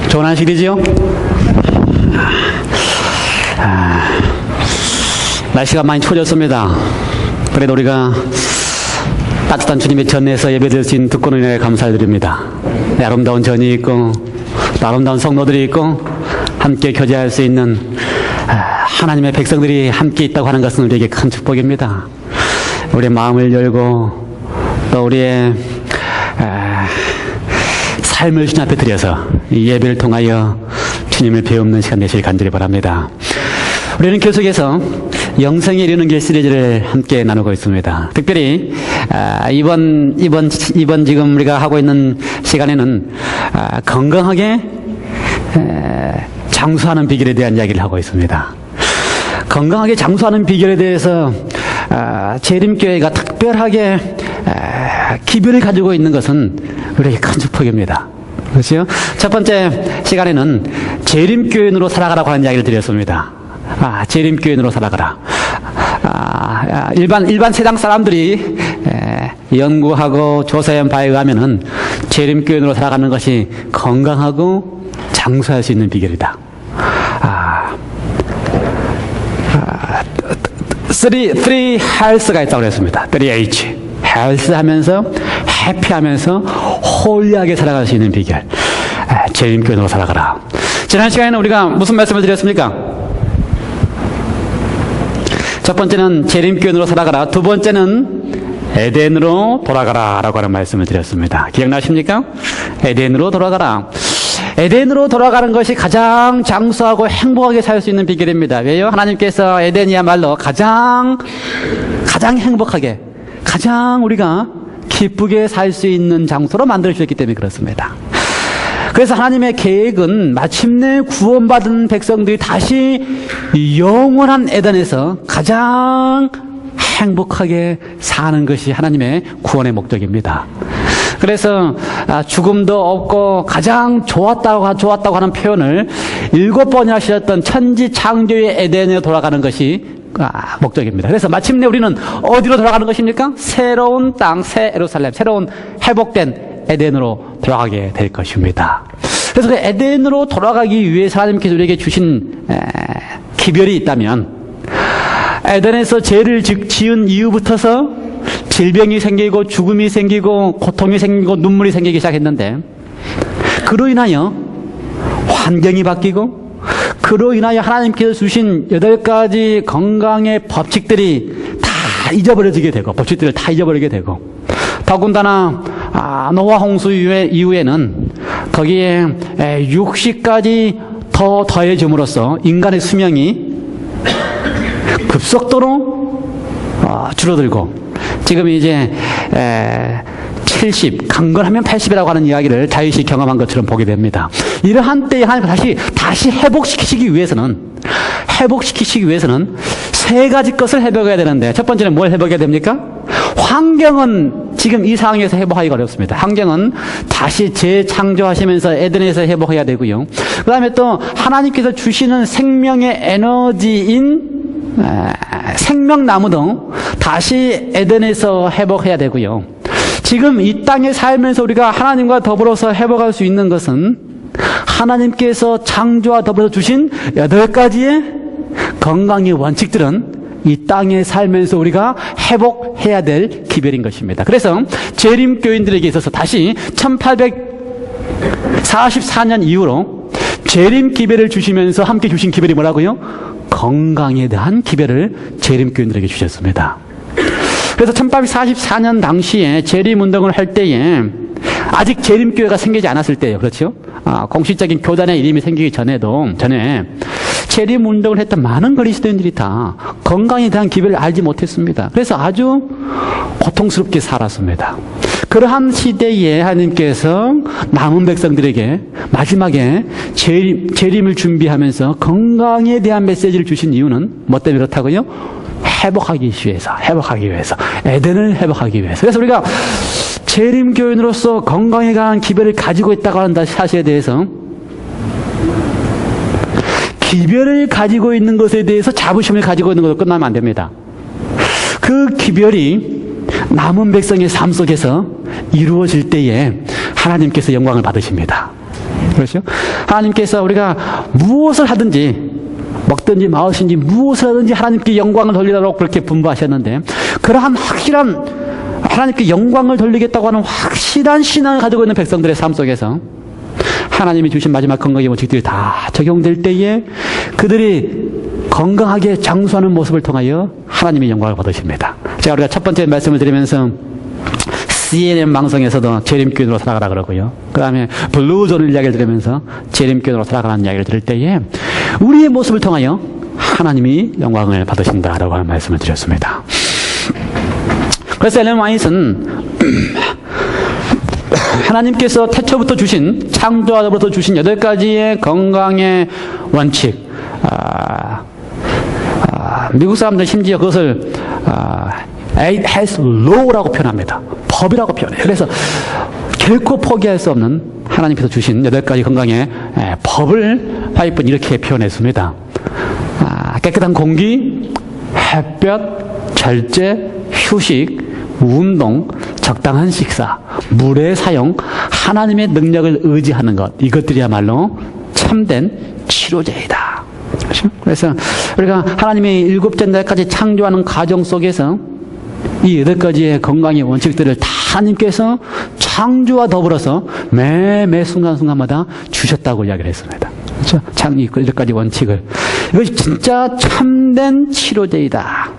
좋은 안식이지요? 날씨가 많이 추워졌습니다. 그래도 우리가 따뜻한 주님의 전에서 예배드릴 수 있는 특권을 인해 감사드립니다. 아름다운 전이 있고 또 아름다운 성도들이 있고 함께 교제할 수 있는 하나님의 백성들이 함께 있다고 하는 것은 우리에게 큰 축복입니다. 우리의 마음을 열고 또 우리의 삶을 주님 앞에 드려서 이 예배를 통하여 주님을 배우는 시간 되시길 간절히 바랍니다. 우리는 계속해서 영생에 이르는 길 시리즈를 함께 나누고 있습니다. 특별히 이번 지금 우리가 하고 있는 시간에는 건강하게 장수하는 비결에 대한 이야기를 하고 있습니다. 건강하게 장수하는 비결에 대해서 재림교회가 특별하게 기별을 가지고 있는 것은 우리에게 큰 축복입니다. 그렇죠? 첫 번째 시간에는 재림교인으로 살아가라고 하는 이야기를 드렸습니다. 재림교인으로 살아가라. 일반 세상 사람들이 연구하고 조사한 바에 의하면은 재림교인으로 살아가는 것이 건강하고 장수할 수 있는 비결이다. 3 health가 있다고 그랬습니다. 3H. health 하면서 해피하면서 홀리하게 살아갈 수 있는 비결. 재림교인으로 살아가라. 지난 시간에는 우리가 무슨 말씀을 드렸습니까? 첫 번째는 재림교인으로 살아가라. 두 번째는 에덴으로 돌아가라 라고 하는 말씀을 드렸습니다. 기억나십니까? 에덴으로 돌아가라. 에덴으로 돌아가는 것이 가장 장수하고 행복하게 살 수 있는 비결입니다. 왜요? 하나님께서 에덴이야말로 가장 행복하게, 가장 우리가 기쁘게 살 수 있는 장소로 만들어주셨기 때문에 그렇습니다. 그래서 하나님의 계획은 마침내 구원받은 백성들이 다시 영원한 에덴에서 가장 행복하게 사는 것이 하나님의 구원의 목적입니다. 그래서 죽음도 없고 가장 좋았다고 하는 표현을 7번이나 하셨던 천지 창조의 에덴에 돌아가는 것이 목적입니다. 그래서 마침내 우리는 어디로 돌아가는 것입니까? 새로운 땅, 새 예루살렘, 새로운 회복된 에덴으로 돌아가게 될 것입니다. 그래서 그 에덴으로 돌아가기 위해서 하나님께서 우리에게 주신 기별이 있다면, 에덴에서 죄를 지은 이후부터서 질병이 생기고 죽음이 생기고 고통이 생기고 눈물이 생기기 시작했는데, 그로 인하여 환경이 바뀌고 그로 인하여 하나님께서 주신 8가지 건강의 법칙들이 다 잊어버려지게 되고, 법칙들을 다 잊어버리게 되고, 더군다나 노아 홍수 이후에는 거기에 60까지 더 더해짐으로써 인간의 수명이 급속도로 줄어들고, 지금 이제 70, 강건하면 80이라고 하는 이야기를 다윗이 경험한 것처럼 보게 됩니다. 이러한 때에 하나님 다시 회복시키시기 위해서는 3가지 것을 회복해야 되는데, 첫 번째는 뭘 회복해야 됩니까? 환경은 지금 이 상황에서 회복하기가 어렵습니다. 환경은 다시 재창조하시면서 에덴에서 회복해야 되고요. 그 다음에 또 하나님께서 주시는 생명의 에너지인 생명나무 등 다시 에덴에서 회복해야 되고요. 지금 이 땅에 살면서 우리가 하나님과 더불어서 회복할 수 있는 것은 하나님께서 창조와 더불어서 주신 8가지의 건강의 원칙들은 이 땅에 살면서 우리가 회복해야 될 기별인 것입니다. 그래서 재림교인들에게 있어서 다시 1844년 이후로 재림 기별을 주시면서 함께 주신 기별이 뭐라고요? 건강에 대한 기별을 재림교인들에게 주셨습니다. 그래서 1844년 당시에 재림운동을 할 때에 아직 재림교회가 생기지 않았을 때예요. 그렇죠? 공식적인 교단의 이름이 생기기 전에 재림운동을 했던 많은 그리스도인들이 다 건강에 대한 기별을 알지 못했습니다. 그래서 아주 고통스럽게 살았습니다. 그러한 시대에 하나님께서 남은 백성들에게 마지막에 재림을 준비하면서 건강에 대한 메시지를 주신 이유는 뭐 때문에 그렇다고요? 회복하기 위해서, 에덴을 회복하기 위해서. 그래서 우리가 재림교인으로서 건강에 관한 기별을 가지고 있다고 하는 사실에 대해서, 기별을 가지고 있는 것에 대해서 자부심을 가지고 있는 것으로 끝나면 안 됩니다. 그 기별이 남은 백성의 삶 속에서 이루어질 때에 하나님께서 영광을 받으십니다. 그렇죠? 하나님께서 우리가 무엇을 하든지, 먹든지 마시든지 무엇을 하든지 하나님께 영광을 돌리라고 그렇게 분부하셨는데, 그러한 확실한 하나님께 영광을 돌리겠다고 하는 확실한 신앙을 가지고 있는 백성들의 삶 속에서 하나님이 주신 마지막 건강의 원칙들이 다 적용될 때에 그들이 건강하게 장수하는 모습을 통하여 하나님의 영광을 받으십니다. 제가 우리가 첫 번째 말씀을 드리면서 CNN 방송에서도 재림교인으로 살아가라 그러고요. 그 다음에 블루존을 이야기를 들으면서 재림교인으로 살아가라는 이야기를 들을 때에 우리의 모습을 통하여 하나님이 영광을 받으신다라고 하는 말씀을 드렸습니다. 그래서 엘렌 화이트는 하나님께서 태초부터 주신, 창조하자부터 주신 8가지의 건강의 원칙, 미국 사람들 심지어 그것을 eight has law라고 표현합니다. 법이라고 표현해요. 그래서 결코 포기할 수 없는 하나님께서 주신 8가지 건강의 법을 화이트는 이렇게 표현했습니다. 깨끗한 공기, 햇볕, 절제, 휴식, 운동, 적당한 식사, 물의 사용, 하나님의 능력을 의지하는 것, 이것들이야말로 참된 치료제이다. 그렇죠? 그래서 우리가 하나님의 7째 날까지 창조하는 과정 속에서 이 8가지의 건강의 원칙들을 다 하나님께서 창조와 더불어서 매 순간순간마다 주셨다고 이야기를 했습니다. 그렇죠? 이 8가지 원칙을. 이것이 진짜 참된 치료제이다.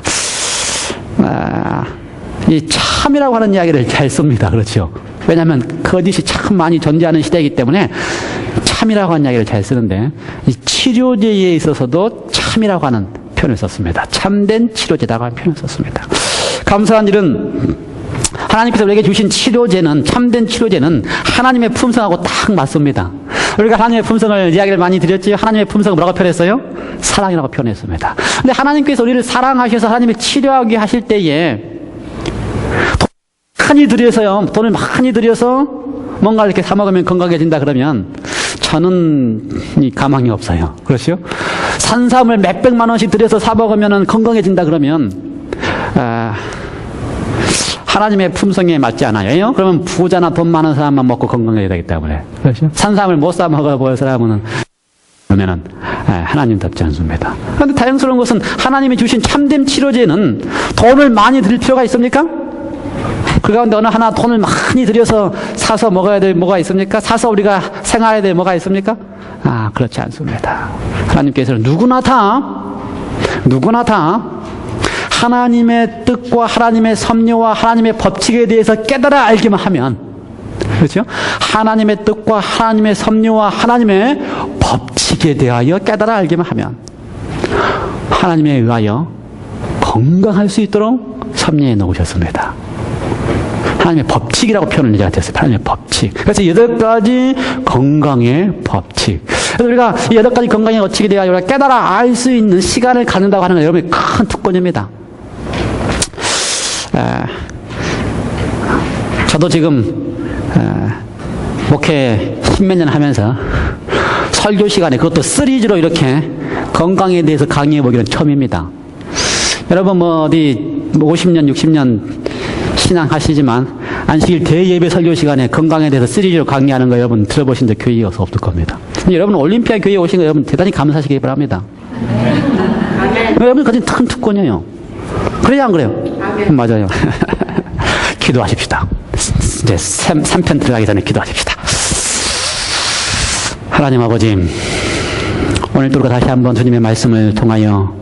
이 참이라고 하는 이야기를 잘 씁니다. 그렇죠? 왜냐하면 거짓이 참 많이 존재하는 시대이기 때문에 참이라고 하는 이야기를 잘 쓰는데, 이 치료제에 있어서도 참이라고 하는 표현을 썼습니다. 참된 치료제라고 하는 표현을 썼습니다. 감사한 일은 하나님께서 우리에게 주신 치료제는, 참된 치료제는 하나님의 품성하고 딱 맞습니다. 우리가 하나님의 품성을 이야기를 많이 드렸지요. 하나님의 품성을 뭐라고 표현했어요? 사랑이라고 표현했습니다. 근데 하나님께서 우리를 사랑하셔서 하나님을 치료하게 하실 때에 돈을 많이 들여서 뭔가 이렇게 사 먹으면 건강해진다 그러면 저는 가망이 없어요. 그렇죠? 산삼을 몇백만 원씩 들여서 사 먹으면 건강해진다 그러면 하나님의 품성에 맞지 않아요. 그러면 부자나 돈 많은 사람만 먹고 건강해야 되기 때문에. 그렇죠? 산삼을 못 사 먹어볼 사람은 그러면은 하나님답지 않습니다. 그런데 다행스러운 것은 하나님이 주신 참된 치료제는 돈을 많이 들일 필요가 있습니까? 그 가운데 어느 하나 돈을 많이 들여서 사서 먹어야 될 뭐가 있습니까? 사서 우리가 생활해야 될 뭐가 있습니까? 그렇지 않습니다. 하나님께서는 누구나 다 하나님의 뜻과 하나님의 섭리와 하나님의 법칙에 대해서 깨달아 알기만 하면, 그렇죠? 하나님의 뜻과 하나님의 섭리와 하나님의 법칙에 대하여 깨달아 알기만 하면 하나님에 의하여 건강할 수 있도록 섭리해 놓으셨습니다. 하나님의 법칙이라고 표현을 제가 했어요. 하나님의 법칙. 그래서 8가지 건강의 법칙. 그래서 우리가 이 8가지 건강의 법칙에 대하여 우리가 깨달아 알 수 있는 시간을 갖는다고 하는 건 여러분의 큰 특권입니다. 저도 지금 목회 10몇 년 하면서 설교 시간에, 그것도 시리즈로 이렇게 건강에 대해서 강의해 보기는 처음입니다. 여러분 어디 50년 60년 신앙 하시지만 안식일 대예배 설교 시간에 건강에 대해서 시리즈로 강의하는 거 여러분 들어보신 적 교회에 없을 겁니다. 여러분 올림피아 교회에 오신 거 여러분 대단히 감사하시기 바랍니다. 여러분 가진 큰 특권이에요. 그래요, 안 그래요? 맞아요. 기도하십시다. 이제 3편 들어가기 전에 기도하십시다. 하나님 아버지, 오늘도 우리가 다시 한번 주님의 말씀을 통하여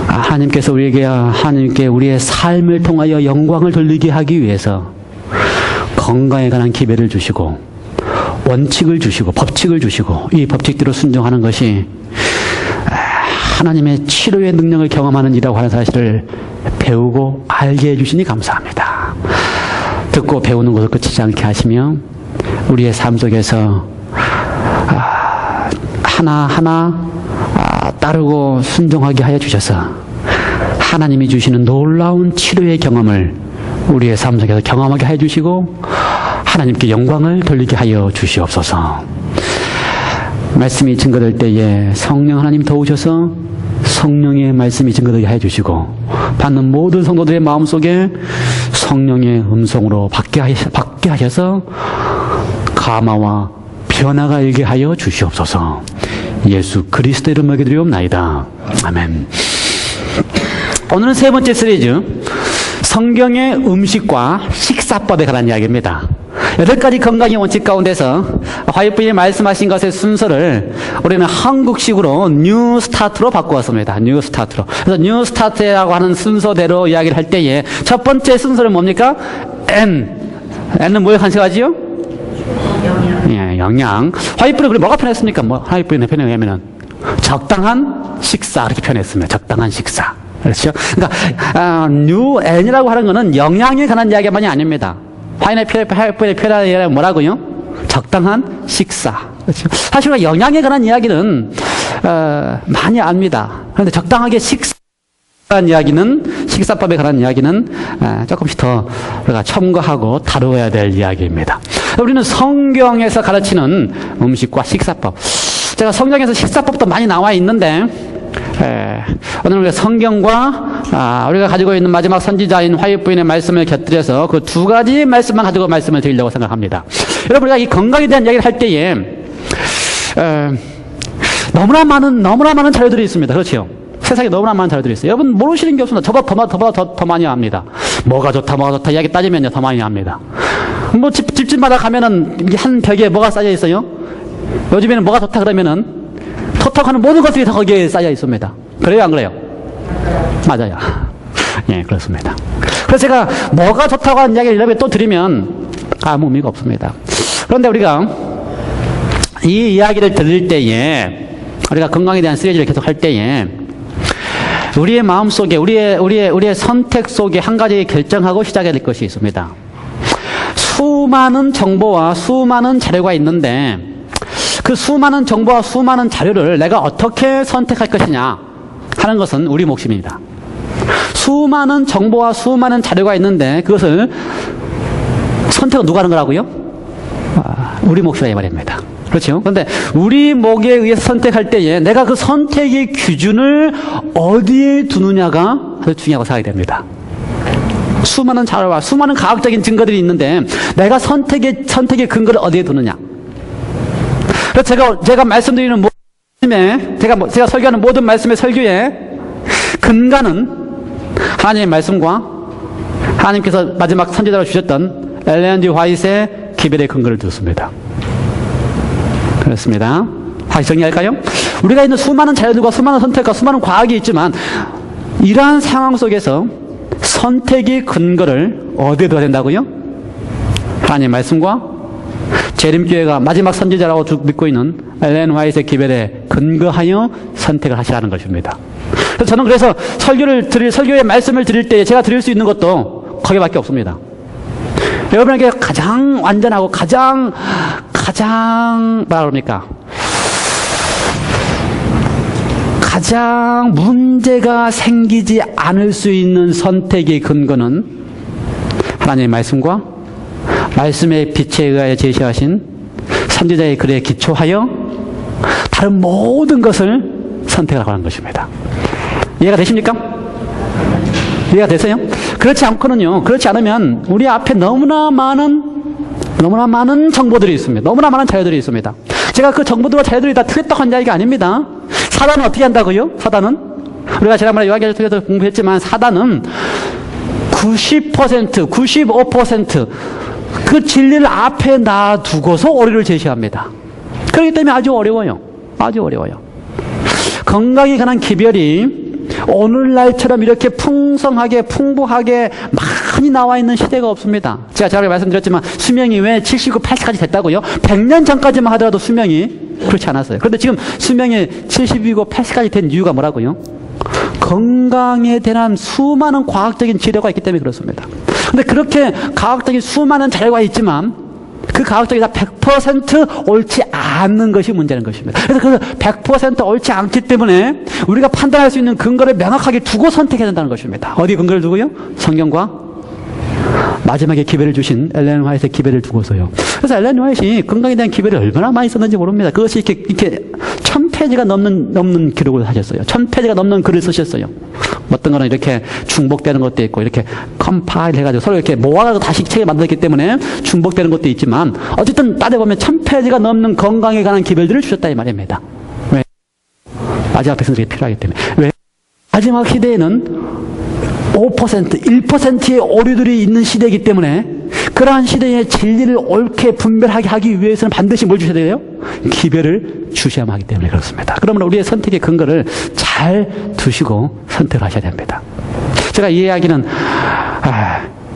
하나님께서 하나님께 우리의 삶을 통하여 영광을 돌리게 하기 위해서 건강에 관한 기회를 주시고 원칙을 주시고 법칙을 주시고 이 법칙대로 순종하는 것이 하나님의 치료의 능력을 경험하는 일이라고 하는 사실을 배우고 알게 해주시니 감사합니다. 듣고 배우는 것을 그치지 않게 하시며 우리의 삶 속에서 하나하나 따르고 순종하게 하여 주셔서 하나님이 주시는 놀라운 치료의 경험을 우리의 삶 속에서 경험하게 해 주시고 하나님께 영광을 돌리게 하여 주시옵소서. 말씀이 증거될 때에 성령 하나님 도우셔서 성령의 말씀이 증거되게 해 주시고 받는 모든 성도들의 마음속에 성령의 음성으로 받게 하셔서 감화와 변화가 일게 하여 주시옵소서. 예수 그리스도 이름으로 기도드리옵나이다. 아멘. 오늘은 세 번째 시리즈, 성경의 음식과 식사법에 관한 이야기입니다. 8가지 건강의 원칙 가운데서 화이트부인이 말씀하신 것의 순서를 우리는 한국식으로 뉴 스타트로 바꾸었습니다. 뉴 스타트로. 그래서 뉴 스타트라고 하는 순서대로 이야기를 할 때에 첫 번째 순서는 뭡니까? N은 뭐에 간식하지요? 예, 영양. 화이트부인은 그래 뭐가 편했습니까? 화이트부인의 편향하면은 적당한 식사 이렇게 편했습니다. 적당한 식사. 그렇죠? 그러니까 뉴 N이라고 하는 것은 영양에 관한 이야기만이 아닙니다. 화이트부인의 편향이 뭐라고요? 적당한 식사. 그렇죠? 사실 우리가 영양에 관한 이야기는 많이 압니다. 그런데 적당하게 식사라는 이야기는, 식사법에 관한 이야기는 조금씩 더 우리가 첨가하고 다루어야 될 이야기입니다. 우리는 성경에서 가르치는 음식과 식사법. 제가 성경에서 식사법도 많이 나와 있는데 오늘 우리가 성경과 우리가 가지고 있는 마지막 선지자인 화이트부인의 말씀을 곁들여서 그 두 가지 말씀만 가지고 말씀을 드리려고 생각합니다. 여러분, 우리가 이 건강에 대한 이야기를 할 때에 너무나 많은 자료들이 있습니다. 그렇죠? 세상에 너무나 많은 자료들이 있어요. 여러분 모르시는 게 없습니다. 저보다 더 많이 합니다. 뭐가 좋다 이야기 따지면요 더 많이 합니다. 뭐 집집마다 가면은 한 벽에 뭐가 쌓여 있어요? 요즘에는 뭐가 좋다 그러면은 토톡하는 모든 것들이 다 거기에 쌓여 있습니다. 그래요, 안 그래요? 맞아요. 예, 그렇습니다. 그래서 제가 뭐가 좋다고 하는 이야기를 여러분께 또 드리면 아무 의미가 없습니다. 그런데 우리가 이 이야기를 들을 때에, 우리가 건강에 대한 시리즈를 계속 할 때에 우리의 마음 속에, 우리의 선택 속에 한 가지 결정하고 시작해야 될 것이 있습니다. 수많은 정보와 수많은 자료가 있는데 그 수많은 정보와 수많은 자료를 내가 어떻게 선택할 것이냐 하는 것은 우리 몫입니다. 수많은 정보와 수많은 자료가 있는데 그것을 선택은 누가 하는 거라고요? 우리 몫이라 이 말입니다. 그렇죠? 그런데 우리 몫에 의해서 선택할 때에 내가 그 선택의 기준을 어디에 두느냐가 아주 중요하고 생각이 됩니다. 수많은 자료와 수많은 과학적인 증거들이 있는데 내가 선택의 근거를 어디에 두느냐. 그래서 제가 말씀드리는 모든 제가 설교하는 모든 말씀의 설교의 근간은 하나님의 말씀과 하나님께서 마지막 선지자로 주셨던 엘렌 G. 화이트의 기별의 근거를 두었습니다. 그렇습니다. 다시 정리할까요? 우리가 있는 수많은 자료들과 수많은 선택과 수많은 과학이 있지만 이러한 상황 속에서 선택의 근거를 어디에 둬야 된다고요? 하나님의 말씀과 재림교회가 마지막 선지자라고 믿고 있는 엘렌 화이트의 기별에 근거하여 선택을 하시라는 것입니다. 그래서 저는 설교의 말씀을 드릴 때 제가 드릴 수 있는 것도 거기밖에 없습니다. 여러분에게 가장 완전하고 가장 뭐라 그럽니까? 가장 문제가 생기지 않을 수 있는 선택의 근거는 하나님의 말씀과 말씀의 빛에 의하여 제시하신 선지자의 글에 기초하여 다른 모든 것을 선택하라고 하는 것입니다. 이해가 되십니까? 이해가 되세요? 그렇지 않으면 우리 앞에 너무나 많은 정보들이 있습니다. 너무나 많은 자료들이 있습니다. 제가 그 정보들과 자료들이 다 틀렸다고 한 이야기가 아닙니다. 사단은 어떻게 한다고요? 사단은? 우리가 지난번에 요한계시를 통해서 공부했지만 사단은 90%, 95% 그 진리를 앞에 놔두고서 오류를 제시합니다. 그렇기 때문에 아주 어려워요. 건강에 관한 기별이 오늘날처럼 이렇게 풍성하게 풍부하게 많이 나와 있는 시대가 없습니다. 제가 전에 말씀드렸지만 수명이 왜 79, 80까지 됐다고요? 100년 전까지만 하더라도 수명이 그렇지 않았어요. 그런데 지금 수명이 70이고 80까지 된 이유가 뭐라고요? 건강에 대한 수많은 과학적인 지뢰가 있기 때문에 그렇습니다. 근데 그렇게 과학적인 수많은 자료가 있지만 그 과학적이 다 100% 옳지 않는 것이 문제는 것입니다. 그래서 100% 옳지 않기 때문에 우리가 판단할 수 있는 근거를 명확하게 두고 선택해야 된다는 것입니다. 어디 근거를 두고요? 성경과 마지막에 기별을 주신 엘렌 화이트의 기별을 두고서요. 그래서 엘렌 화이트이 건강에 대한 기별을 얼마나 많이 썼는지 모릅니다. 그것이 이렇게 1000페이지가 넘는 기록을 하셨어요. 1000페이지가 넘는 글을 쓰셨어요. 어떤 거는 이렇게 중복되는 것도 있고, 이렇게 컴파일 해가지고 서로 이렇게 모아가지고 다시 책을 만들었기 때문에 중복되는 것도 있지만, 어쨌든 따져보면 1000페이지가 넘는 건강에 관한 기별들을 주셨다 이 말입니다. 왜? 마지막 백성들이 필요하기 때문에. 왜? 마지막 시대에는 5%, 1%의 오류들이 있는 시대이기 때문에 그러한 시대의 진리를 옳게 분별하게 하기 위해서는 반드시 뭘 주셔야 돼요? 기별을 주셔야만 하기 때문에 그렇습니다. 그러면 우리의 선택의 근거를 잘 두시고 선택하셔야 됩니다. 제가 이 이야기는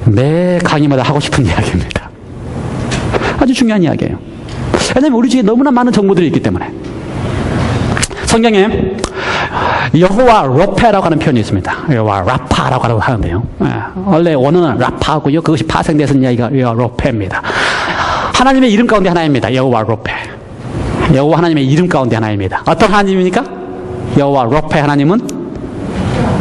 매 강의마다 하고 싶은 이야기입니다. 아주 중요한 이야기예요. 왜냐하면 우리 중에 너무나 많은 정보들이 있기 때문에. 성경에 여호와 로페라고 하는 표현이 있습니다. 여호와 라파라고 하는데요. 원래 원어는 라파고요. 그것이 파생돼서 이야기가 여호와 로페입니다. 하나님의 이름 가운데 하나입니다. 여호와 로페. 여호와 하나님의 이름 가운데 하나입니다. 어떤 하나님입니까? 여호와 로페 하나님은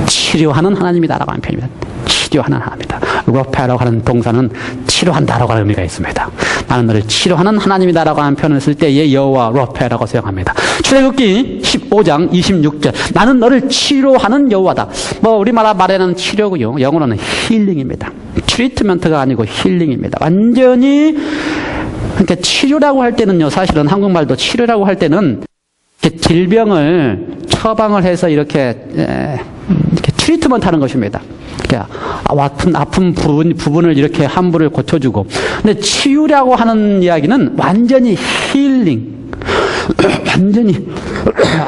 치료하는 하나님이다라고 하는 표현입니다. 치료하는 하나님이다. 로페라고 하는 동사는 치료한다라고 하는 의미가 있습니다. 나는 너를 치료하는 하나님이다라고 하는 표현을 쓸 때에 여호와 로페라고 사용합니다. 출애굽기 15장 26절 나는 너를 치료하는 여호와다. 우리나라 말에는 치료고요. 영어로는 힐링입니다. 트리트먼트가 아니고 힐링입니다. 완전히 그러니까 치료라고 할 때는요. 사실은 한국말도 치료라고 할 때는 이렇게 질병을 처방을 해서 이렇게 트리트먼트 하는 것입니다. 아픈 부분을 이렇게 함부를 고쳐주고. 근데 치유라고 하는 이야기는 완전히 힐링,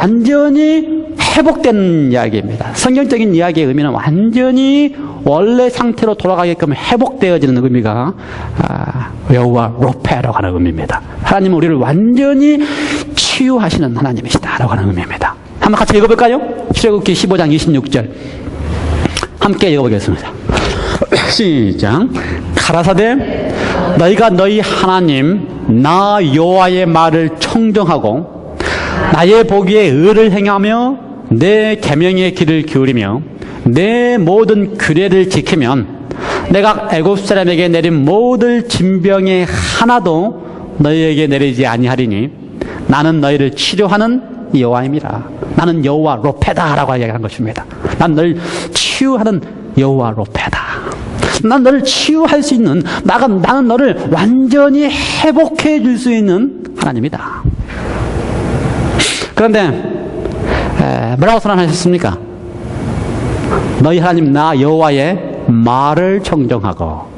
완전히 회복된 이야기입니다. 성경적인 이야기의 의미는 완전히 원래 상태로 돌아가게끔 회복되어지는 의미가 여호와 로페라고 하는 의미입니다. 하나님은 우리를 완전히 치유하시는 하나님이시다라고 하는 의미입니다. 한번 같이 읽어볼까요? 출애굽기 15장 26절 함께 읽어보겠습니다. 시작. 가라사대 너희가 너희 하나님 나 여호와의 말을 청정하고 나의 보기에 의를 행하며 내 계명의 길을 기울이며 내 모든 규례를 지키면 내가 애굽 사람에게 내린 모든 진병의 하나도 너희에게 내리지 아니하리니 나는 너희를 치료하는 여호와임이라. 나는 여호와 로페다라고 이야기한 것입니다. 난 너를 치유하는 여호와 로페다. 난 너를 치유할 수 있는, 나는 너를 완전히 회복해 줄 수 있는 하나님이다. 그런데 뭐라고 선언하셨습니까? 너희 하나님 나 여호와의 말을 청정하고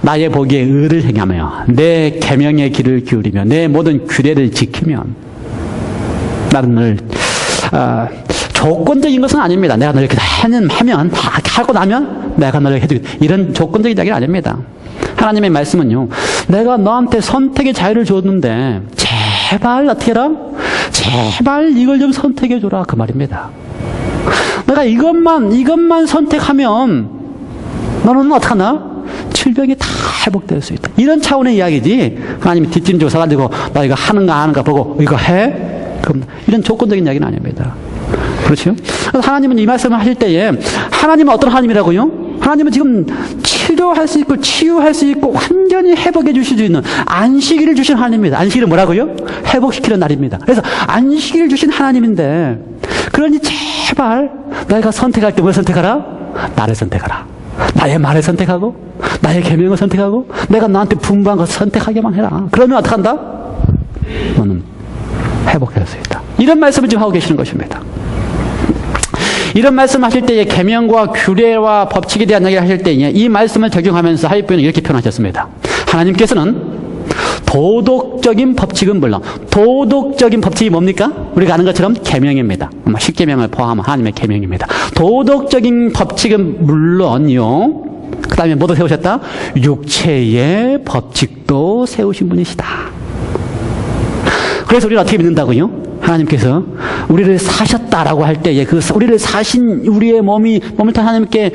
나의 보기에 의를 행하며 내 계명의 길을 기울이며 내 모든 규례를 지키면 나는 늘 조건적인 것은 아닙니다. 내가 널 이렇게 하면 다 하고 나면 내가 널 해주겠다. 이런 조건적인 이야기는 아닙니다. 하나님의 말씀은요. 내가 너한테 선택의 자유를 줬는데 제발 어떻게 해라? 제발 이걸 좀 선택해 줘라. 그 말입니다. 내가 이것만 선택하면 너는 어떡하나? 질병이 다 회복될 수 있다. 이런 차원의 이야기지. 하나님이 뒷짐지고 서가지고 너 이거 하는가 안 하는가 보고 이거 해? 그럼 이런 조건적인 이야기는 아닙니다. 그렇죠? 하나님은 이 말씀을 하실 때에 하나님은 어떤 하나님이라고요? 하나님은 지금 치료할 수 있고 치유할 수 있고 완전히 회복해 주실 수 있는 안식일을 주신 하나님입니다. 안식일은 뭐라고요? 회복시키는 날입니다. 그래서 안식일을 주신 하나님인데 그러니 제발 내가 선택할 때 뭘 선택하라? 나를 선택하라. 나의 말을 선택하고 나의 계명을 선택하고 내가 너한테 분부한 것을 선택하게만 해라. 그러면 어떡한다? 너는 회복할 수 있다. 이런 말씀을 지금 하고 계시는 것입니다. 이런 말씀 하실 때에 계명과 규례와 법칙에 대한 이야기를 하실 때에 이 말씀을 적용하면서 하위부는 이렇게 표현하셨습니다. 하나님께서는 도덕적인 법칙은 물론 도덕적인 법칙이 뭡니까? 우리가 아는 것처럼 계명입니다. 십계명을 포함한 하나님의 계명입니다. 도덕적인 법칙은 물론요. 그 다음에 뭐도 세우셨다? 육체의 법칙도 세우신 분이시다. 그래서 우리는 어떻게 믿는다고요? 하나님께서 우리를 사셨다라고 할 때에 그 우리를 사신 우리의 몸을 통해 하나님께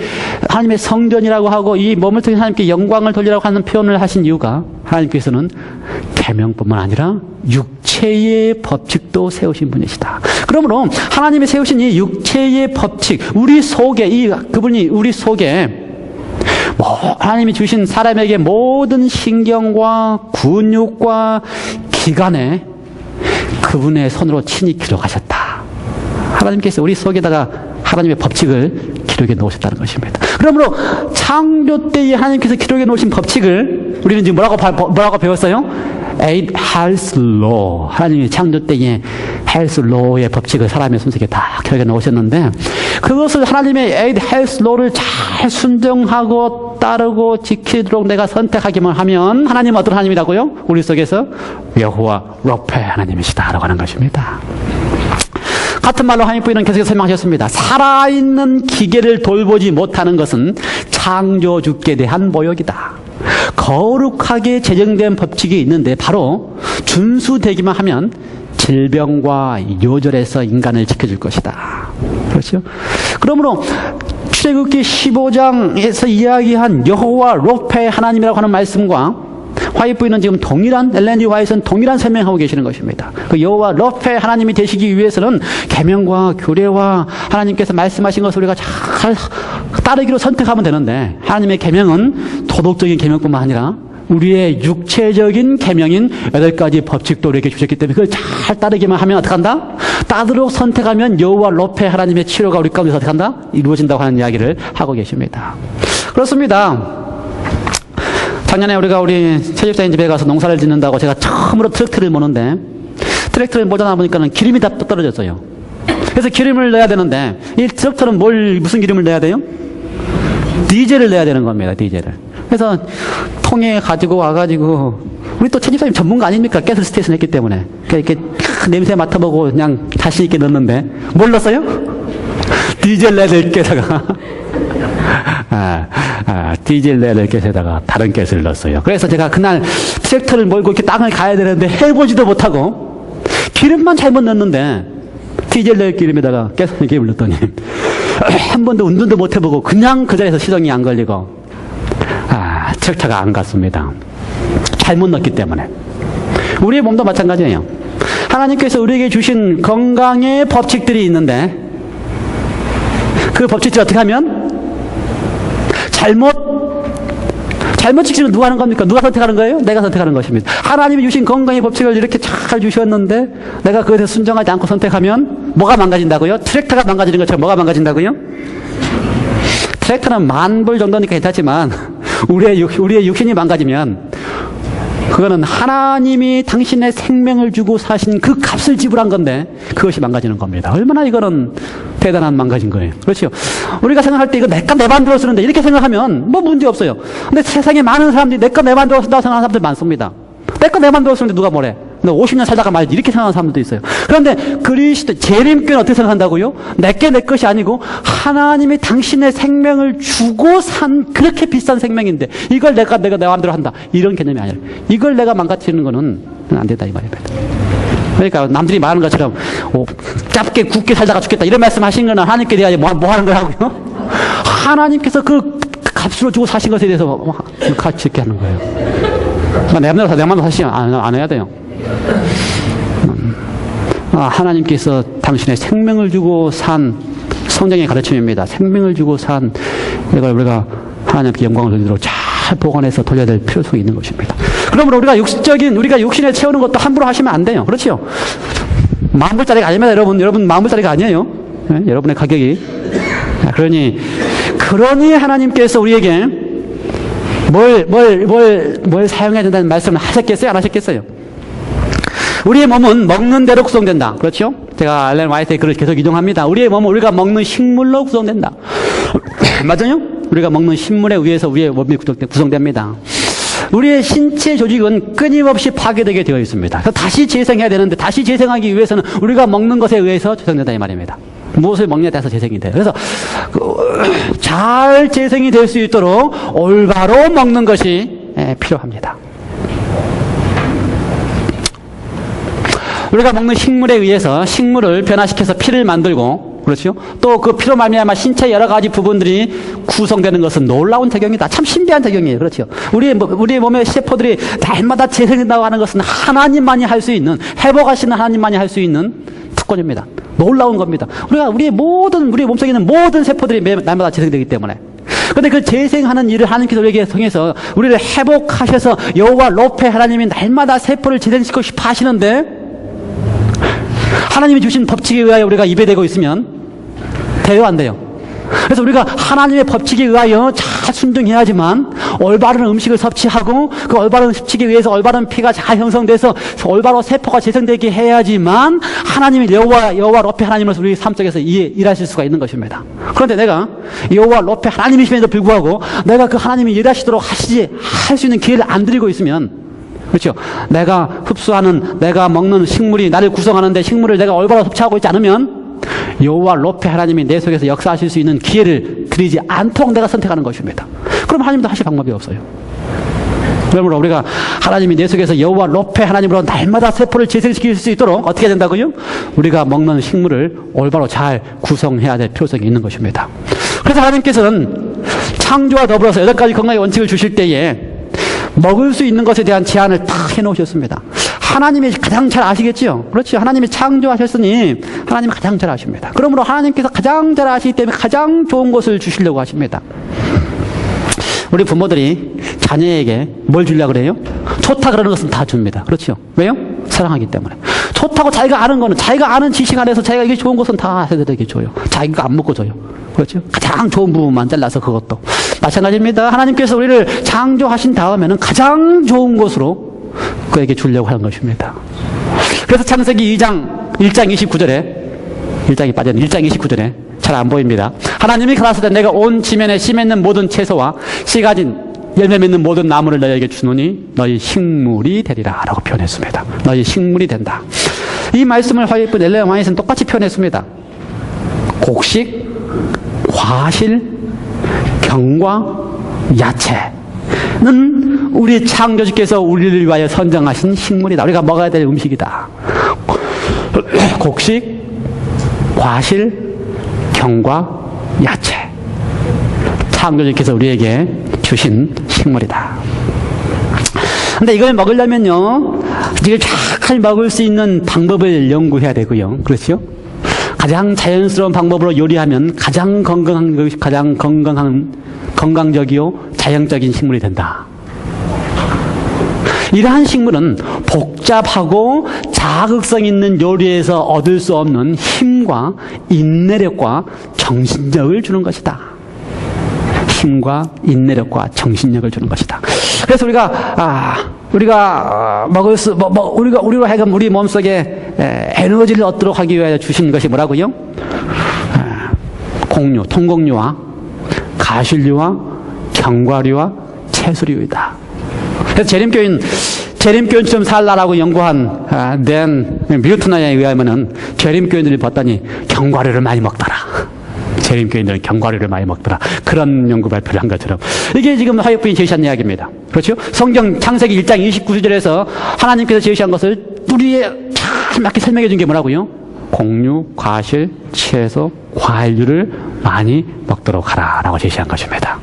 하나님의 성전이라고 하고 이 몸을 통해 하나님께 영광을 돌리라고 하는 표현을 하신 이유가 하나님께서는 계명뿐만 아니라 육체의 법칙도 세우신 분이시다. 그러므로 하나님이 세우신 이 육체의 법칙 우리 속에 그분이 우리 속에 하나님이 주신 사람에게 모든 신경과 근육과 기관에 그분의 손으로 친히 기록하셨다. 하나님께서 우리 속에다가 하나님의 법칙을 기록해 놓으셨다는 것입니다. 그러므로 창조 때에 하나님께서 기록해 놓으신 법칙을 우리는 지금 뭐라고 배웠어요? Eight Health Law. 하나님이 창조 때에 Health Law의 법칙을 사람의 손석에 다 기록해 놓으셨는데 그것을 하나님의 Eight Health Law를 잘 순종하고 따르고 지키도록 내가 선택하기만 하면 하나님은 어떤 하나님이라고요? 우리 속에서 여호와 로페 하나님이시다라고 하는 것입니다. 같은 말로 하나님 부인은 계속해서 설명하셨습니다. 살아있는 기계를 돌보지 못하는 것은 창조주께 대한 모욕이다. 거룩하게 제정된 법칙이 있는데 바로 준수되기만 하면 질병과 요절에서 인간을 지켜줄 것이다. 그렇죠? 그러므로 출애굽기 15장에서 이야기한 여호와 로페 하나님이라고 하는 말씀과 화이트 부인은 지금 엘렌 G. 화이트는 동일한 설명하고 계시는 것입니다. 그 여호와 로페 하나님이 되시기 위해서는 계명과 규례와 하나님께서 말씀하신 것을 우리가 잘 따르기로 선택하면 되는데 하나님의 계명은 도덕적인 계명뿐만 아니라 우리의 육체적인 계명인 8가지 법칙도 우리에게 주셨기 때문에 그걸 잘 따르기만 하면 어떻게 한다? 따르도록 선택하면 여호와 로페 하나님의 치료가 우리 가운데서 어떻게 한다? 이루어진다고 하는 이야기를 하고 계십니다. 그렇습니다. 작년에 우리 채집사님 집에 가서 농사를 짓는다고 제가 처음으로 트랙터를 모는데 트랙터를 모자라 보니까는 기름이 다 떨어졌어요. 그래서 기름을 넣어야 되는데 이 트랙터는 무슨 기름을 넣어야 돼요? 디젤을 넣어야 되는 겁니다. 디젤을. 그래서 통에 가지고 와가지고 우리 또 채집사님 전문가 아닙니까? 가스 스테이션 했기 때문에 이렇게 냄새 맡아보고 그냥 자신 있게 넣었는데 뭘 넣었어요? 디젤 넣어야 될 게다가 디젤 내를 겟에다가 다른 겟을 넣었어요. 그래서 제가 그날 트랙터를 몰고 이렇게 땅을 가야 되는데 해보지도 못하고 기름만 잘못 넣었는데 디젤 낼 기름에다가 가스기름을 넣었더니 한 번도 운전도 못 해보고 그냥 그 자리에서 시동이 안 걸리고 트랙터가 안 갔습니다. 잘못 넣었기 때문에. 우리의 몸도 마찬가지예요. 하나님께서 우리에게 주신 건강의 법칙들이 있는데 그 법칙들을 어떻게 하면 잘못 지키면 누가 하는 겁니까? 누가 선택하는 거예요? 내가 선택하는 것입니다. 하나님이 주신 건강의 법칙을 이렇게 잘 주셨는데 내가 그것에 순종하지 않고 선택하면 뭐가 망가진다고요? 트랙터가 망가지는 것처럼 뭐가 망가진다고요? 트랙터는 $10,000 정도니까 괜찮지만 우리의 육신이 망가지면 그거는 하나님이 당신의 생명을 주고 사신 그 값을 지불한 건데 그것이 망가지는 겁니다. 얼마나 이거는 대단한 망가진 거예요. 그렇죠? 우리가 생각할 때 이거 내 것 내 맘대로 쓰는데 이렇게 생각하면 뭐 문제 없어요. 근데 세상에 많은 사람들이 내 것 내 맘대로 쓴다고 생각하는 사람들 많습니다. 내 것 내 맘대로 쓰는데 누가 뭐래? 50년 살다가 말이지 이렇게 생각하는 사람들도 있어요. 그런데 그리스도 재림교는 어떻게 생각한다고요? 내게 내 것이 아니고 하나님이 당신의 생명을 주고 산 그렇게 비싼 생명인데 이걸 내가 내 마음대로 한다 이런 개념이 아니라 이걸 내가 망가뜨리는 거는 안 된다 이 말입니다. 그러니까 남들이 말하는 것처럼 짧게 굵게 살다가 죽겠다 이런 말씀하신 거는 하나님께 대하여 뭐 하는 거라고요? 하나님께서 그 값으로 주고 사신 것에 대해서 가치 있게 하는 거예요. 내 마음대로 사시면 안 해야 돼요. 하나님께서 당신의 생명을 주고 산 성경의 가르침입니다. 생명을 주고 산 이걸 우리가 하나님께 영광을 돌리도록 잘 보관해서 돌려야 될 필요성이 있는 것입니다. 그러므로 우리가 육신을 채우는 것도 함부로 하시면 안 돼요. 그렇죠? $10,000짜리가 아닙니다. 여러분 $10,000짜리가 아니에요. 네? 여러분의 가격이. 그러니 하나님께서 우리에게 뭘 사용해야 된다는 말씀을 하셨겠어요? 안 하셨겠어요? 우리의 몸은 먹는 대로 구성된다. 그렇죠? 제가 엘렌 화이트의 글을 계속 이동합니다. 우리의 몸은 우리가 먹는 식물로 구성된다. 맞아요? 우리가 먹는 식물에 의해서 우리의 몸이 구성됩니다. 우리의 신체 조직은 끊임없이 파괴되게 되어 있습니다. 그래서 다시 재생해야 되는데 다시 재생하기 위해서는 우리가 먹는 것에 의해서 재생된다 이 말입니다. 무엇을 먹냐에 따라서 재생이 돼요. 그래서 잘 재생이 될 수 있도록 올바로 먹는 것이 필요합니다. 우리가 먹는 식물에 의해서 식물을 변화시켜서 피를 만들고 그렇죠? 또 그 피로 말미암아 신체 여러 가지 부분들이 구성되는 것은 놀라운 작용이다. 참 신비한 작용이에요. 그렇죠? 우리의 몸의 세포들이 날마다 재생된다고 하는 것은 하나님만이 할 수 있는 회복하시는 하나님만이 할 수 있는 특권입니다. 놀라운 겁니다. 우리 몸속에 있는 모든 세포들이 날마다 재생되기 때문에. 그런데 그 재생하는 일을 하나님께서 우리에게 통해서 우리를 회복하셔서 여호와 로페 하나님이 날마다 세포를 재생시키고 싶어 하시는데 하나님이 주신 법칙에 의하여 우리가 입에 대고 있으면 돼요, 안 돼요? 그래서 우리가 하나님의 법칙에 의하여 잘 순종해야지만 올바른 음식을 섭취하고 그 올바른 섭취에 의해서 올바른 피가 잘 형성돼서 올바로 세포가 재생되게 해야지만 하나님의 여호와 로페 하나님으로서 우리 삶 속에서 일하실 수가 있는 것입니다. 그런데 내가 여호와 로페 하나님이심에도 불구하고 내가 그 하나님이 일하시도록 할 수 있는 기회를 안 드리고 있으면, 그렇죠? 내가 흡수하는, 내가 먹는 식물이 나를 구성하는데 식물을 내가 올바로 섭취하고 있지 않으면 여호와 로페 하나님이 내 속에서 역사하실 수 있는 기회를 드리지 않도록 내가 선택하는 것입니다. 그럼 하나님도 하실 방법이 없어요. 그러므로 우리가 하나님이 내 속에서 여호와 로페 하나님으로 날마다 세포를 재생시킬 수 있도록 어떻게 된다고요? 우리가 먹는 식물을 올바로 잘 구성해야 될 필요성이 있는 것입니다. 그래서 하나님께서는 창조와 더불어서 8가지 건강의 원칙을 주실 때에 먹을 수 있는 것에 대한 제한을 딱 해놓으셨습니다. 하나님이 가장 잘 아시겠죠? 그렇죠. 하나님이 창조하셨으니 하나님이 가장 잘 아십니다. 그러므로 하나님께서 가장 잘 아시기 때문에 가장 좋은 것을 주시려고 하십니다. 우리 부모들이 자녀에게 뭘 주려고 그래요? 좋다 그러는 것은 다 줍니다. 그렇죠. 왜요? 사랑하기 때문에. 좋다고 자기가 아는 거는, 자기가 아는 지식 안에서 자기가 이게 좋은 것은 다 애들에게 줘요. 자기가 안 먹고 줘요. 그렇죠. 가장 좋은 부분만 잘라서 그것도. 마찬가지입니다. 하나님께서 우리를 창조하신 다음에는 가장 좋은 것으로 그에게 주려고 하는 것입니다. 그래서 창세기 1장 29절에 1장이 빠졌네. 1장 29절에 잘 안 보입니다. 하나님이 가라사대 내가 온 지면에 씨 맺는 모든 채소와 씨 가진 열매 맺는 모든 나무를 너희에게 주노니 너희 식물이 되리라 라고 표현했습니다. 너희 식물이 된다. 이 말씀을 화이트 엘렌 화이트는 똑같이 표현했습니다. 곡식, 과실, 경과, 야채는 우리 창조주께서 우리를 위하여 선정하신 식물이다. 우리가 먹어야 될 음식이다. 곡식, 과실, 경과, 야채. 창조주께서 우리에게 주신 식물이다. 근데 이걸 먹으려면요, 이걸 착하게 먹을 수 있는 방법을 연구해야 되고요. 그렇죠? 가장 자연스러운 방법으로 요리하면 가장 건강적이요, 자연적인 식물이 된다. 이러한 식물은 복잡하고 자극성 있는 요리에서 얻을 수 없는 힘과 인내력과 정신력을 주는 것이다. 힘과 인내력과 정신력을 주는 것이다. 그래서 우리로 하여금 우리 몸속에 에너지를 얻도록 하기 위하여 주신 것이 뭐라고요? 곡류, 통곡류와 가실류와 견과류와 채소류이다. 그래서 재림교인처럼 살라라고 연구한 댄 밀트너에 의하면은 재림교인들이 봤더니 견과류를 많이 먹더라. 재림교인들은 견과류를 많이 먹더라. 그런 연구 발표를 한 것처럼. 이게 지금 화요부인이 제시한 이야기입니다. 그렇죠? 성경 창세기 1장 29절에서 하나님께서 제시한 것을 우리에 잘 맞게 설명해 준 게 뭐라고요? 곡류, 과실, 채소, 과일류를 많이 먹도록 하라 라고 제시한 것입니다.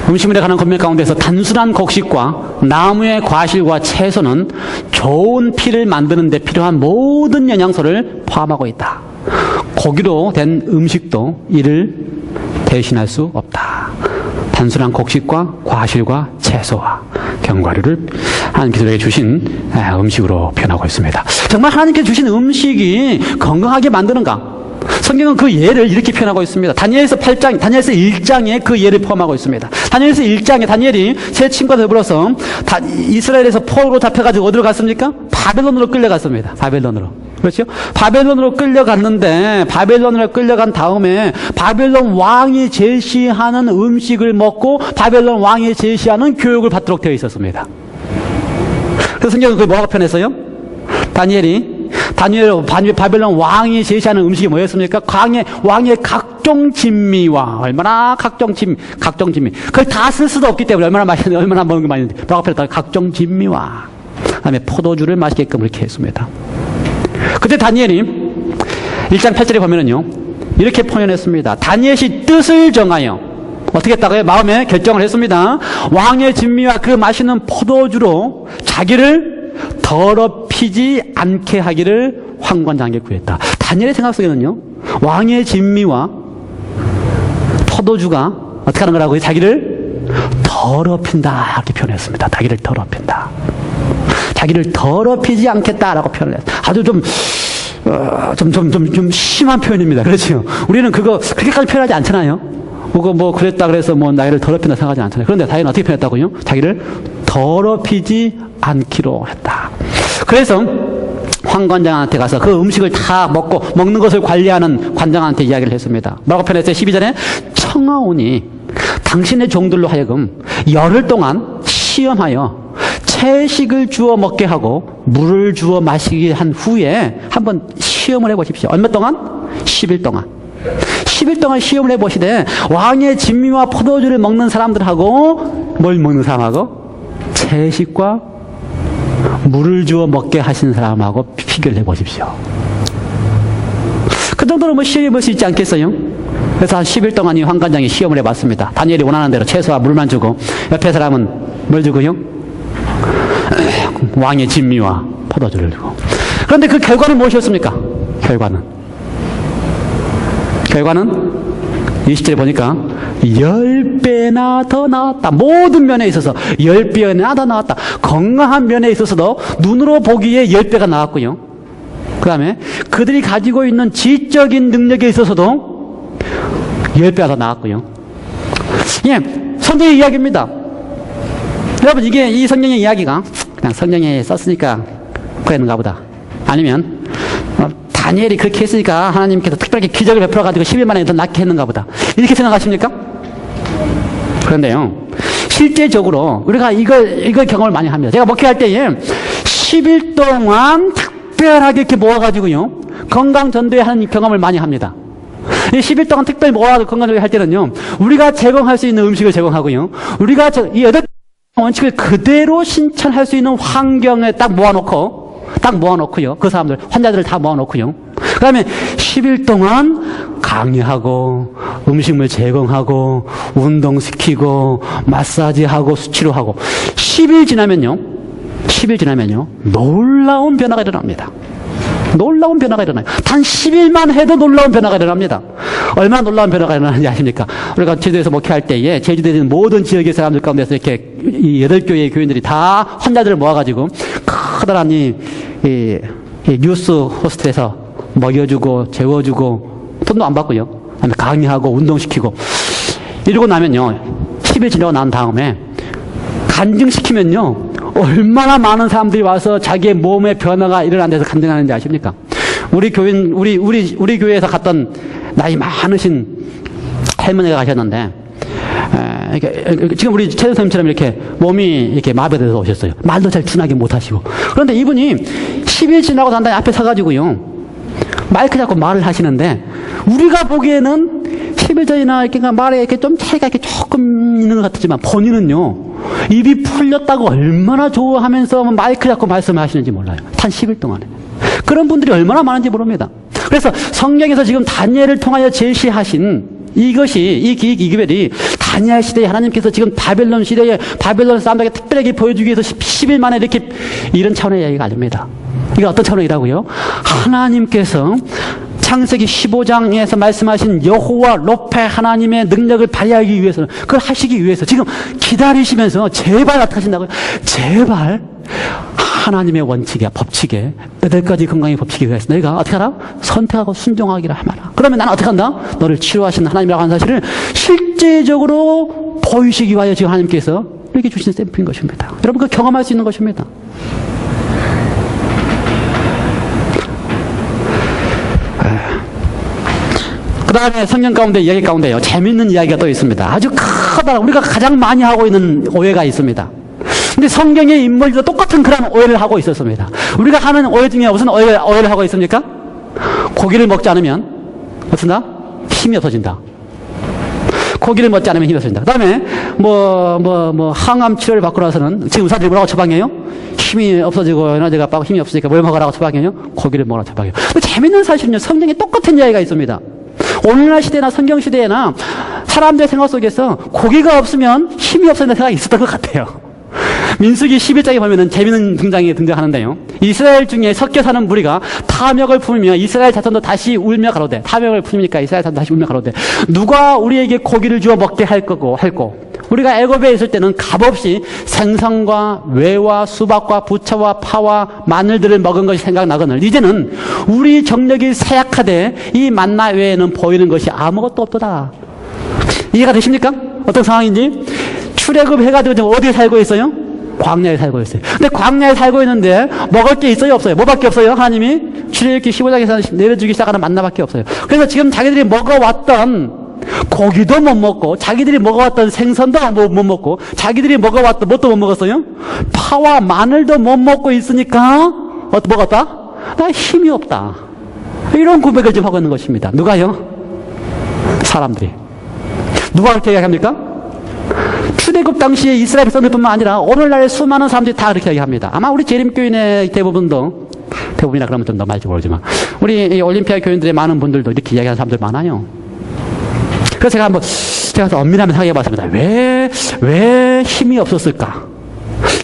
음식물에 관한 권면 가운데서 단순한 곡식과 나무의 과실과 채소는 좋은 피를 만드는 데 필요한 모든 영양소를 포함하고 있다. 고기로 된 음식도 이를 대신할 수 없다. 단순한 곡식과 과실과 채소와 견과류를 하나님께서 우리에게 주신 음식으로 표현하고 있습니다. 정말 하나님께서 주신 음식이 건강하게 만드는가? 성경은 그 예를 이렇게 표현하고 있습니다. 다니엘서 1장에 그 예를 포함하고 있습니다. 다니엘서 1장에 다니엘이 세 친구와 더불어서 이스라엘에서 포로로 잡혀가지고 어디로 갔습니까? 바벨론으로 끌려갔습니다. 바벨론으로. 그렇죠? 바벨론으로 끌려갔는데, 바벨론으로 끌려간 다음에 바벨론 왕이 제시하는 음식을 먹고 바벨론 왕이 제시하는 교육을 받도록 되어 있었습니다. 그래서 성경은 그걸 뭐라고 표현했어요? 바벨론 왕이 제시하는 음식이 뭐였습니까? 왕의 각종 진미와, 얼마나 각종 진미. 그걸 다 쓸 수도 없기 때문에 얼마나 먹는 게 많은데, 뭐라고 표현했다? 각종 진미와, 그 다음에 포도주를 마시게끔 이렇게 했습니다. 그때 다니엘이 1장 8절에 보면은요, 이렇게 표현했습니다. 다니엘이 뜻을 정하여, 어떻게 했다고요? 마음에 결정을 했습니다. 왕의 진미와 그 마시는 포도주로 자기를 더럽히지 않게 하기를 황관장에게 구했다. 다니엘의 생각 속에는요, 왕의 진미와 포도주가 어떻게 하는 거라고요? 자기를 더럽힌다 이렇게 표현했습니다. 자기를 더럽힌다. 자기를 더럽히지 않겠다라고 표현을 했어요. 아주 좀 좀 심한 표현입니다. 그렇죠? 우리는 그거 그렇게까지 표현하지 않잖아요. 그거 뭐 그랬다 그래서 뭐 나이를 더럽힌다 생각하지 않잖아요. 그런데 다윗은 어떻게 표현했다고요? 자기를 더럽히지 않기로 했다. 그래서 황 관장한테 가서 그 음식을 다 먹는 것을 관리하는 관장한테 이야기를 했습니다. 뭐라고 표현했어요? 12절에 청하오니 당신의 종들로 하여금 열흘 동안 시험하여 채식을 주어 먹게 하고 물을 주어 마시게 한 후에 한번 시험을 해보십시오. 얼마 동안? 10일 동안. 10일 동안 시험을 해보시되 왕의 진미와 포도주를 먹는 사람들하고 뭘 먹는 사람하고? 채식과 물을 주어 먹게 하시는 사람하고 비교를 해보십시오. 그 정도로 뭐 시험해 볼 수 있지 않겠어요? 그래서 한 10일 동안 이 황관장이 시험을 해봤습니다. 다니엘이 원하는 대로 채소와 물만 주고 옆에 사람은 뭘 주고요? 왕의 진미와 포도주를 주고. 그런데 그 결과는 무엇이었습니까? 결과는 20절에 보니까 10배나 더 나았다. 모든 면에 있어서 10배나 더 나았다. 건강한 면에 있어서도 눈으로 보기에 10배가 나왔고요. 그 다음에 그들이 가지고 있는 지적인 능력에 있어서도 10배가 더 나왔고요. 예, 성경의 이야기입니다. 여러분, 이 성경의 이야기가 그냥 성경에 썼으니까 그랬는가 보다. 아니면 다니엘이 그렇게 했으니까 하나님께서 특별하게 기적을 베풀어가지고 10일 만에 더 낫게 했는가 보다. 이렇게 생각하십니까? 그런데요, 실제적으로 우리가 이걸 경험을 많이 합니다. 제가 목회할 때에 10일 동안 특별하게 이렇게 모아가지고요, 건강 전도하는 경험을 많이 합니다. 이 10일 동안 특별히 모아가지고 건강 전도할 때는요, 우리가 제공할 수 있는 음식을 제공하고요, 우리가 이 8가지 원칙을 그대로 실천할 수 있는 환경에 딱 모아놓고요. 그 사람들, 환자들을 다 모아놓고요. 그 다음에 10일 동안 강의하고, 음식물 제공하고, 운동시키고, 마사지하고, 수치료하고. 10일 지나면요. 놀라운 변화가 일어납니다. 놀라운 변화가 일어나요. 단 10일만 해도 놀라운 변화가 일어납니다. 얼마나 놀라운 변화가 일어나는지 아십니까? 우리가 제주도에서 목회할 때에 제주도에 있는 모든 지역의 사람들 가운데서 이렇게 이 8교회의 교인들이 다 환자들을 모아가지고 커다란 이 뉴스 호스텔에서 먹여주고 재워주고 돈도 안 받고요. 그다음에 강의하고 운동시키고 이러고 나면요. 10일 지나고 난 다음에 간증시키면요. 얼마나 많은 사람들이 와서 자기의 몸의 변화가 일어난 데서 간증하는지 아십니까? 우리 교회에서 갔던 나이 많으신 할머니가 가셨는데, 지금 우리 최 선생님처럼 이렇게 몸이 이렇게 마비돼서 오셨어요. 말도 잘 둔하게 못하시고. 그런데 이분이 10일 지나고 난 다음에 앞에 서가지고요, 마이크 잡고 말을 하시는데, 우리가 보기에는 10일 전이나 이렇게 말에 이렇게 좀 차이가 이렇게 조금 있는 것 같지만, 본인은요, 입이 풀렸다고 얼마나 좋아하면서 마이크 잡고 말씀을 하시는지 몰라요. 단 10일 동안에. 그런 분들이 얼마나 많은지 모릅니다. 그래서 성경에서 지금 다니엘을 통하여 제시하신 이 기별이 다니엘 시대에 하나님께서 지금 바벨론 시대에 바벨론 사람들에게 특별하게 보여주기 위해서 10일 만에 이렇게 이런 차원의 이야기가 아닙니다. 이게 어떤 차원이라고요? 하나님께서 창세기 15장에서 말씀하신 여호와 로페 하나님의 능력을 발휘하기 위해서는, 그걸 하시기 위해서 지금 기다리시면서 제발 어떻게 하신다고요? 제발 하나님의 원칙에, 법칙에, 8가지 건강의 법칙에 의해서 너희가 어떻게 하라? 선택하고 순종하기를 하마라. 그러면 나는 어떻게 한다? 너를 치료하시는 하나님이라고 하는 사실을 실제적으로 보이시기 위하여 지금 하나님께서 이렇게 주신 샘플인 것입니다. 여러분, 그 경험할 수 있는 것입니다. 그 다음에 성경 가운데, 이야기 가운데요, 재밌는 이야기가 또 있습니다. 아주 커다란, 우리가 가장 많이 하고 있는 오해가 있습니다. 근데 성경의 인물들도 똑같은 그런 오해를 하고 있었습니다. 우리가 하는 오해 중에 무슨 오해를 하고 있습니까? 고기를 먹지 않으면 어떻다? 힘이 없어진다. 고기를 먹지 않으면 힘이 없어진다. 그 다음에 항암 치료를 받고 나서는 지금 의사들이 뭐라고 처방해요? 힘이 없어지고 에너지가 빠고 힘이 없으니까 뭘 먹으라고 처방해요? 고기를 먹으라고 처방해요. 근데 재밌는 사실은요, 성경에 똑같은 이야기가 있습니다. 오늘날 시대나 성경 시대에나 사람들의 생각 속에서 고기가 없으면 힘이 없어진다는 생각이 있었던 것 같아요. 민수기 11장에 보면은 재미있는 등장이 등장하는데요. 이스라엘 중에 섞여 사는 무리가 탐욕을 품으며 이스라엘 자손도 다시 울며 가로되, 탐욕을 품으니까 이스라엘 자손도 다시 울며 가로되, 누가 우리에게 고기를 주어 먹게 할 거고 우리가 애굽에 있을 때는 값없이 생선과 외와 수박과 부채와 파와 마늘들을 먹은 것이 생각나거늘 이제는 우리 정력이 쇠약하되 이 만나 외에는 보이는 것이 아무것도 없도다. 이해가 되십니까? 어떤 상황인지. 출애굽 해가지고 지금 어디에 살고 있어요? 광야에 살고 있어요. 근데 광야에 살고 있는데 먹을 게 있어요? 없어요? 뭐밖에 없어요? 하나님이 출애굽기 15장에서 내려주기 시작하는 만나밖에 없어요. 그래서 지금 자기들이 먹어왔던 고기도 못 먹고 자기들이 먹어왔던 생선도 못 먹고 자기들이 먹어왔던 뭣도 못 먹었어요? 파와 마늘도 못 먹고 있으니까 먹었다? 나 힘이 없다. 이런 고백을 지금 하고 있는 것입니다. 누가요? 사람들이. 누가 그렇게 이야기합니까? 출애굽 당시에 이스라엘 백성들뿐만 아니라 오늘날 수많은 사람들이 다 그렇게 이야기합니다. 아마 우리 재림교인의 대부분이라 그러면 좀 너무 말지 모르지만 우리 올림피아 교인들의 많은 분들도 이렇게 이야기하는 사람들 많아요. 그래서 제가 엄밀하게 생각해 봤습니다. 왜 힘이 없었을까?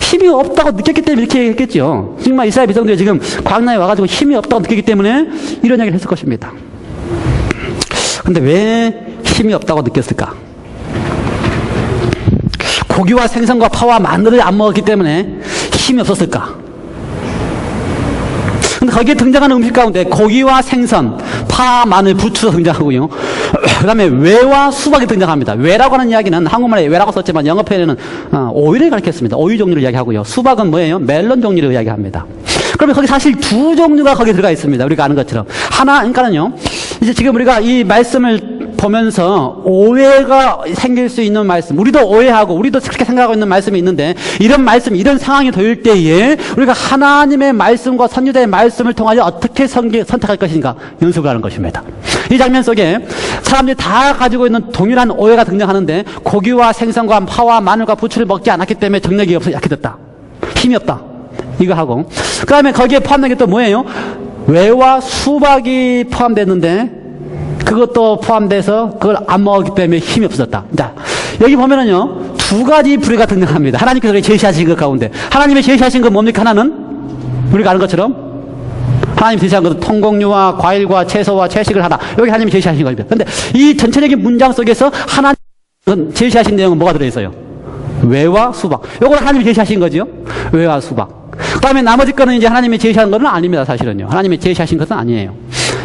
힘이 없다고 느꼈기 때문에 이렇게 했겠죠. 정말 이스라엘 백성들이 지금 광야에 와가지고 힘이 없다고 느꼈기 때문에 이런 이야기를 했을 것입니다. 근데 왜 힘이 없다고 느꼈을까? 고기와 생선과 파와 마늘을 안 먹었기 때문에 힘이 없었을까? 근데 거기에 등장하는 음식 가운데 고기와 생선, 파, 마늘, 부추가 등장하고요. 그 다음에 외와 수박이 등장합니다. 외라고 하는 이야기는 한국말에 외라고 썼지만 영어 표현에는 오이를 가리켰습니다. 오이 종류를 이야기하고요. 수박은 뭐예요? 멜론 종류를 이야기합니다. 그러면 거기 사실 두 종류가 거기 들어가 있습니다. 우리가 아는 것처럼. 그러니까는요. 이제 지금 우리가 이 말씀을 보면서 오해가 생길 수 있는 말씀, 우리도 오해하고 우리도 그렇게 생각하고 있는 말씀이 있는데 이런 말씀, 이런 상황이 도일 때에 우리가 하나님의 말씀과 선지자의 말씀을 통하여 어떻게 선택할 것인가 연습을 하는 것입니다. 이 장면 속에 사람들이 다 가지고 있는 동일한 오해가 등장하는데 고기와 생선과 파와 마늘과 부추를 먹지 않았기 때문에 정력이 없어 약해졌다. 힘이 없다. 이거 하고 그 다음에 거기에 포함된 게 또 뭐예요? 외와 수박이 포함됐는데 그것도 포함돼서 그걸 안 먹었기 때문에 힘이 없어졌다. 자, 여기 보면은요, 두 가지 불의가 등장합니다. 하나님께서 제시하신 것 가운데. 하나님이 제시하신 건 뭡니까? 하나는? 우리가 아는 것처럼? 하나님이 제시한 것은 통곡류와 과일과 채소와 채식을 하라. 여기 하나님이 제시하신 겁니다. 근데 이 전체적인 문장 속에서 하나님은 제시하신 내용은 뭐가 들어있어요? 외와 수박. 요걸 하나님이 제시하신 거죠? 외와 수박. 그 다음에 나머지 거는 이제 하나님이 제시한 것은 아닙니다, 사실은요. 하나님이 제시하신 것은 아니에요.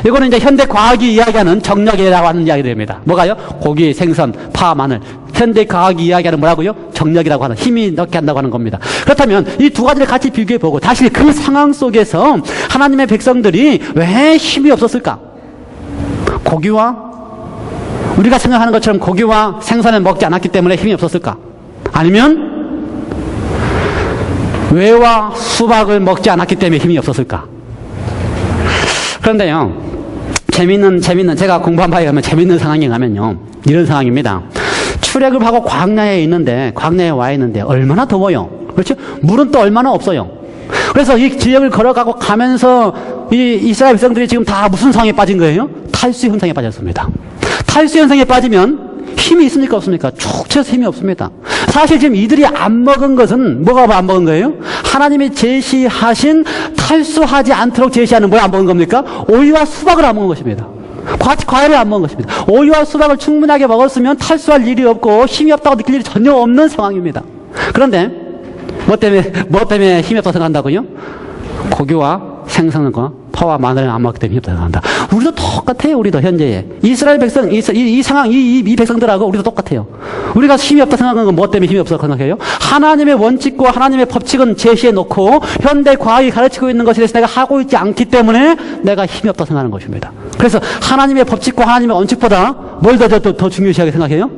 이거는 이제 현대 과학이 이야기하는 정력이라고 하는 이야기들입니다. 뭐가요? 고기, 생선, 파, 마늘. 현대 과학이 이야기하는 뭐라고요? 정력이라고 하는, 힘이 넣게 한다고 하는 겁니다. 그렇다면 이 두 가지를 같이 비교해 보고 다시 그 상황 속에서 하나님의 백성들이 왜 힘이 없었을까? 고기와, 우리가 생각하는 것처럼 고기와 생선을 먹지 않았기 때문에 힘이 없었을까? 아니면 외와 수박을 먹지 않았기 때문에 힘이 없었을까? 그런데요, 재밌는, 제가 공부한 바에 가면 재밌는 상황에 가면요, 이런 상황입니다. 출애굽하고 광야에 와 있는데 얼마나 더워요. 그렇죠? 물은 또 얼마나 없어요. 그래서 이 지역을 걸어가고 가면서 이 이스라엘 백성들이 지금 다 무슨 상황에 빠진 거예요? 탈수 현상에 빠졌습니다. 탈수 현상에 빠지면 힘이 있습니까? 없습니까? 쭉 쳐서 힘이 없습니다. 사실 지금 이들이 안 먹은 것은 뭐가 안 먹은 거예요? 하나님이 제시하신 탈수하지 않도록 제시하는 뭘 안 먹은 겁니까? 오이와 수박을 안 먹은 것입니다. 과일을 안 먹은 것입니다. 오이와 수박을 충분하게 먹었으면 탈수할 일이 없고 힘이 없다고 느낄 일이 전혀 없는 상황입니다. 그런데 뭐 때문에 힘이 없다고 생각한다고요? 고기와 생선과 파와 마늘을 안 먹기 때문에 힘이 없다고 생각한다. 우리도 똑같아요. 우리도 현재에 이스라엘 백성, 이 상황, 이 백성들하고 우리도 똑같아요. 우리가 힘이 없다 생각하는 건 뭐 때문에 힘이 없다고 생각해요? 하나님의 원칙과 하나님의 법칙은 제시해 놓고 현대 과학이 가르치고 있는 것에 대해서 내가 하고 있지 않기 때문에 내가 힘이 없다고 생각하는 것입니다. 그래서 하나님의 법칙과 하나님의 원칙보다 뭘 더 중요시하게 생각해요?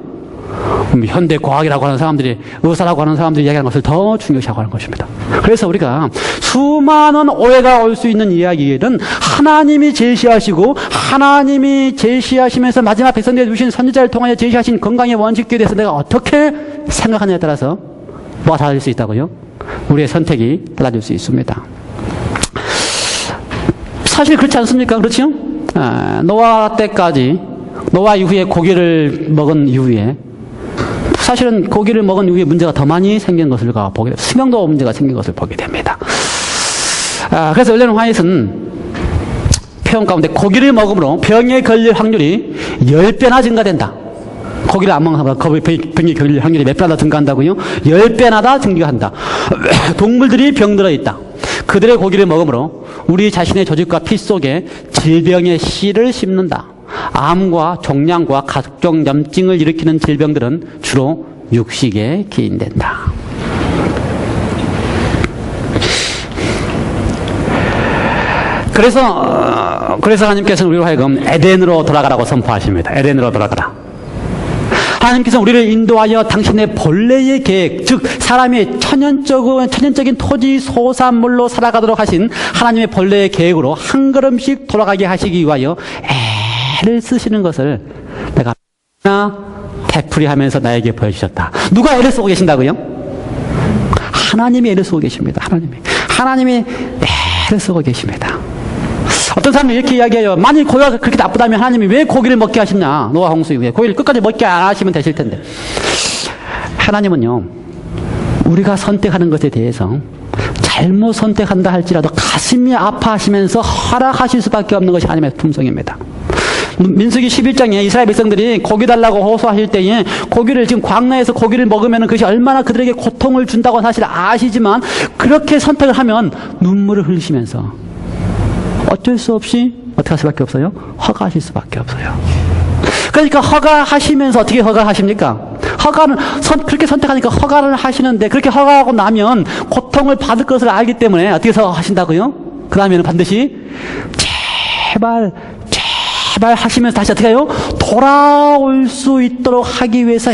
현대 과학이라고 하는 사람들이, 의사라고 하는 사람들이 이야기하는 것을 더 중요시하고 하는 것입니다. 그래서 우리가 수많은 오해가 올 수 있는 이야기는 하나님이 제시하시고 하나님이 제시하시면서 마지막 백성들에게 주신 선지자를 통하여 제시하신 건강의 원칙에 대해서 내가 어떻게 생각하느냐에 따라서 뭐가 달라질 수 있다고요? 우리의 선택이 달라질 수 있습니다. 사실 그렇지 않습니까? 그렇죠? 노아 때까지, 노아 이후에 고기를 먹은 이후에 사실은 고기를 먹은 이후에 문제가 더 많이 생긴 것을 보게 됩니다. 수명도 문제가 생긴 것을 보게 됩니다. 그래서 엘렌 화이트는 표현 가운데 고기를 먹음으로 병에 걸릴 확률이 10배나 증가된다. 고기를 안 먹는 사람보다 병이 걸릴 확률이 몇 배나 더 증가한다고요? 10배나 더 증가한다. 동물들이 병들어 있다. 그들의 고기를 먹으므로 우리 자신의 조직과 피 속에 질병의 씨를 심는다. 암과 종양과 각종 염증을 일으키는 질병들은 주로 육식에 기인된다. 그래서 하나님께서는 우리로 하여금 에덴으로 돌아가라고 선포하십니다. 에덴으로 돌아가라. 하나님께서 우리를 인도하여 당신의 본래의 계획, 즉 사람이 천연적인 토지 소산물로 살아가도록 하신 하나님의 본래의 계획으로 한 걸음씩 돌아가게 하시기 위하여 애를 쓰시는 것을 내가 되풀이하면서 나에게 보여주셨다. 누가 애를 쓰고 계신다고요? 하나님이 애를 쓰고 계십니다. 하나님이 애를 쓰고 계십니다. 어떤 사람은 이렇게 이야기해요. 만일 고기가 그렇게 나쁘다면 하나님이 왜 고기를 먹게 하시냐? 노아 홍수 이후에 고기를 끝까지 먹게 안 하시면 되실 텐데. 하나님은요, 우리가 선택하는 것에 대해서 잘못 선택한다 할지라도 가슴이 아파하시면서 허락하실 수밖에 없는 것이 하나님의 품성입니다. 민수기 11장에 이스라엘 백성들이 고기 달라고 호소하실 때에 고기를 지금 광야에서 고기를 먹으면 그것이 얼마나 그들에게 고통을 준다고 사실 아시지만 그렇게 선택을 하면 눈물을 흘리시면서 어쩔 수 없이 어떻게 할 수밖에 없어요? 허가하실 수밖에 없어요. 그러니까 허가하시면서 어떻게 허가하십니까? 그렇게 선택하니까 허가를 하시는데 그렇게 허가하고 나면 고통을 받을 것을 알기 때문에 어떻게 하신다고요? 그 다음에는 반드시 제발 하시면서 다시 어떻게 해요? 돌아올 수 있도록 하기 위해서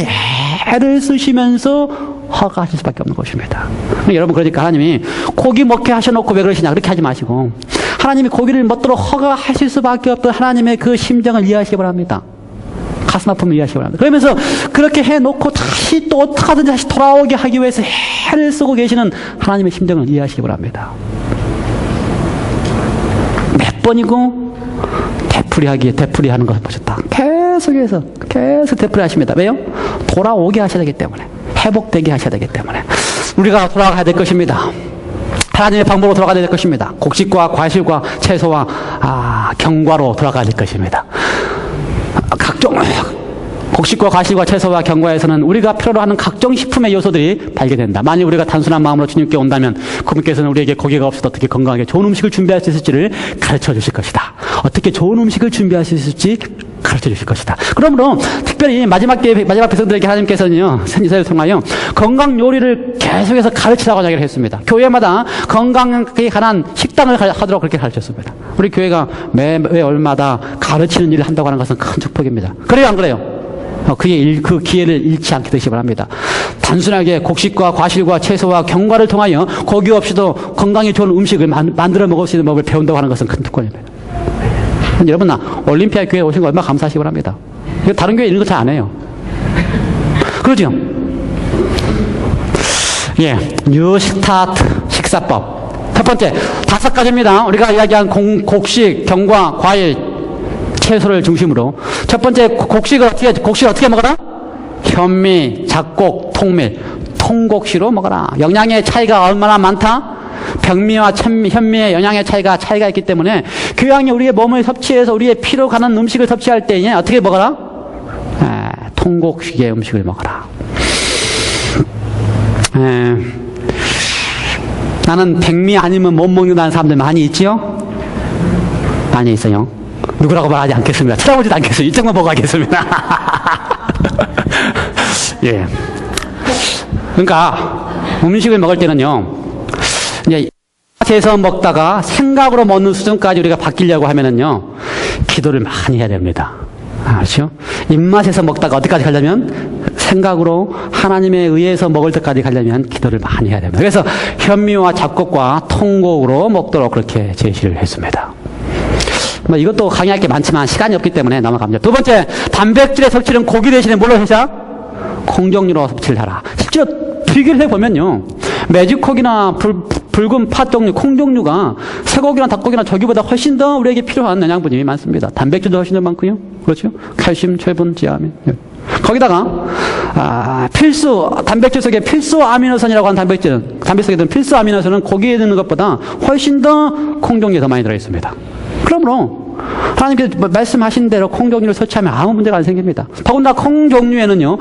애를 쓰시면서 허가하실 수밖에 없는 것입니다. 여러분, 그러니까 하나님이 고기 먹게 하셔놓고 왜 그러시냐 그렇게 하지 마시고 하나님이 고기를 먹도록 허가하실 수밖에 없던 하나님의 그 심정을 이해하시기 바랍니다. 가슴 아픔을 이해하시기 바랍니다. 그러면서 그렇게 해놓고 다시 또 어떻게든지 다시 돌아오게 하기 위해서 애를 쓰고 계시는 하나님의 심정을 이해하시기 바랍니다. 몇 번이고 되풀이하는 것을 보셨다. 계속 되풀이하십니다. 왜요? 돌아오게 하셔야 되기 때문에, 회복되게 하셔야 되기 때문에 우리가 돌아가야 될 것입니다. 하나님의 방법으로 돌아가야 될 것입니다. 곡식과 과실과 채소와 경과로 돌아가야 될 것입니다. 각종 곡식과 과실과 채소와 경과에서는 우리가 필요로 하는 각종 식품의 요소들이 발견된다. 만일 우리가 단순한 마음으로 주님께 온다면 그분께서는 우리에게 고기가 없어도 어떻게 건강하게 좋은 음식을 준비할 수 있을지를 가르쳐 주실 것이다. 어떻게 좋은 음식을 준비할 수 있을지 가르쳐 주실 것이다. 그러므로 특별히 마지막 백성들에게 하나님께서는요, 이스라엘을 통하여 건강 요리를 계속해서 가르치라고 이야기를 했습니다. 교회마다 건강에 관한 식당을 하도록 그렇게 가르쳤습니다. 우리 교회가 매 월마다 가르치는 일을 한다고 하는 것은 큰 축복입니다. 그래요, 안 그래요? 그 기회를 잃지 않게 되시기 바랍니다. 단순하게 곡식과 과실과 채소와 경과를 통하여 고기 없이도 건강에 좋은 음식을 만들어 먹을 수 있는 법을 배운다고 하는 것은 큰 특권입니다. 여러분, 올림피아 교회에 오신 거 얼마나 감사하시기 바랍니다. 다른 교회 이런 거 잘 안 해요. 그러죠? 뉴 스타트 식사법. 첫 번째, 5가지입니다. 우리가 이야기한 곡식, 경과, 과일, 채소를 중심으로. 첫 번째, 곡식을 어떻게 먹어라? 현미, 잡곡, 통밀, 통곡시로 먹어라. 영양의 차이가 얼마나 많다? 백미와 현미의 영양의 차이가 있기 때문에 교양이 우리의 몸을 섭취해서 우리의 피로 가는 음식을 섭취할 때에 어떻게 먹어라? 통곡식의 음식을 먹어라. 나는 백미 아니면 못 먹는다는 사람들 많이 있지요? 많이 있어요. 누구라고 말하지 않겠습니다. 찾아보지도 않겠습니다. 이쪽만 보고 하겠습니다. 그러니까 음식을 먹을 때는요, 입맛에서 먹다가 생각으로 먹는 수준까지 우리가 바뀌려고 하면은요, 기도를 많이 해야 됩니다. 그렇죠? 입맛에서 먹다가 어디까지 가려면 생각으로 하나님에 의해서 먹을 때까지 가려면 기도를 많이 해야 됩니다. 그래서 현미와 잡곡과 통곡으로 먹도록 그렇게 제시를 했습니다. 이것도 강의할 게 많지만 시간이 없기 때문에 넘어갑니다. 두 번째, 단백질의 섭취는 고기 대신에 뭘로 하자? 콩종류로 섭취를 하라. 실제로 비교를 해보면요, 매직콕이나 붉은 팥 종류, 콩 종류가 쇠고기나 닭고기나 조기보다 훨씬 더 우리에게 필요한 영양분이 많습니다. 단백질도 훨씬 더 많고요. 그렇죠? 칼슘, 철분, 지아민. 거기다가 단백질 속에 필수 아미노산이라고 하는 단백질 속에 드는 필수 아미노산은 고기에 드는 것보다 훨씬 더 콩 종류에 더 많이 들어있습니다. 그러므로 하나님께서 말씀하신 대로 콩 종류를 섭취하면 아무 문제가 안 생깁니다. 더군다나 콩 종류에는요,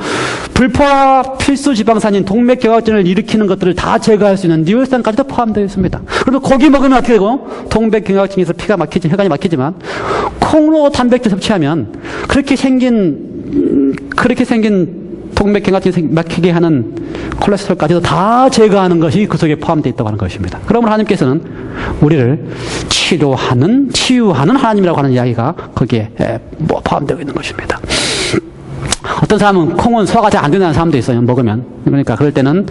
불포화 필수 지방산인 동맥경화증을 일으키는 것들을 다 제거할 수 있는 니올산까지도 포함되어 있습니다. 그리고 고기 먹으면 어떻게 되고? 동맥경화증에서 피가 막히지, 혈관이 막히지만, 콩으로 단백질 섭취하면 그렇게 생긴 동맥경화증이 막히게 하는 콜레스테롤까지도 다 제거하는 것이 그 속에 포함되어 있다고 하는 것입니다. 그러므로 하나님께서는 우리를 치유하는 하나님이라고 하는 이야기가 거기에 포함되어 있는 것입니다. 어떤 사람은 콩은 소화가 잘 안 된다는 사람도 있어요. 먹으면. 그러니까 그럴 때는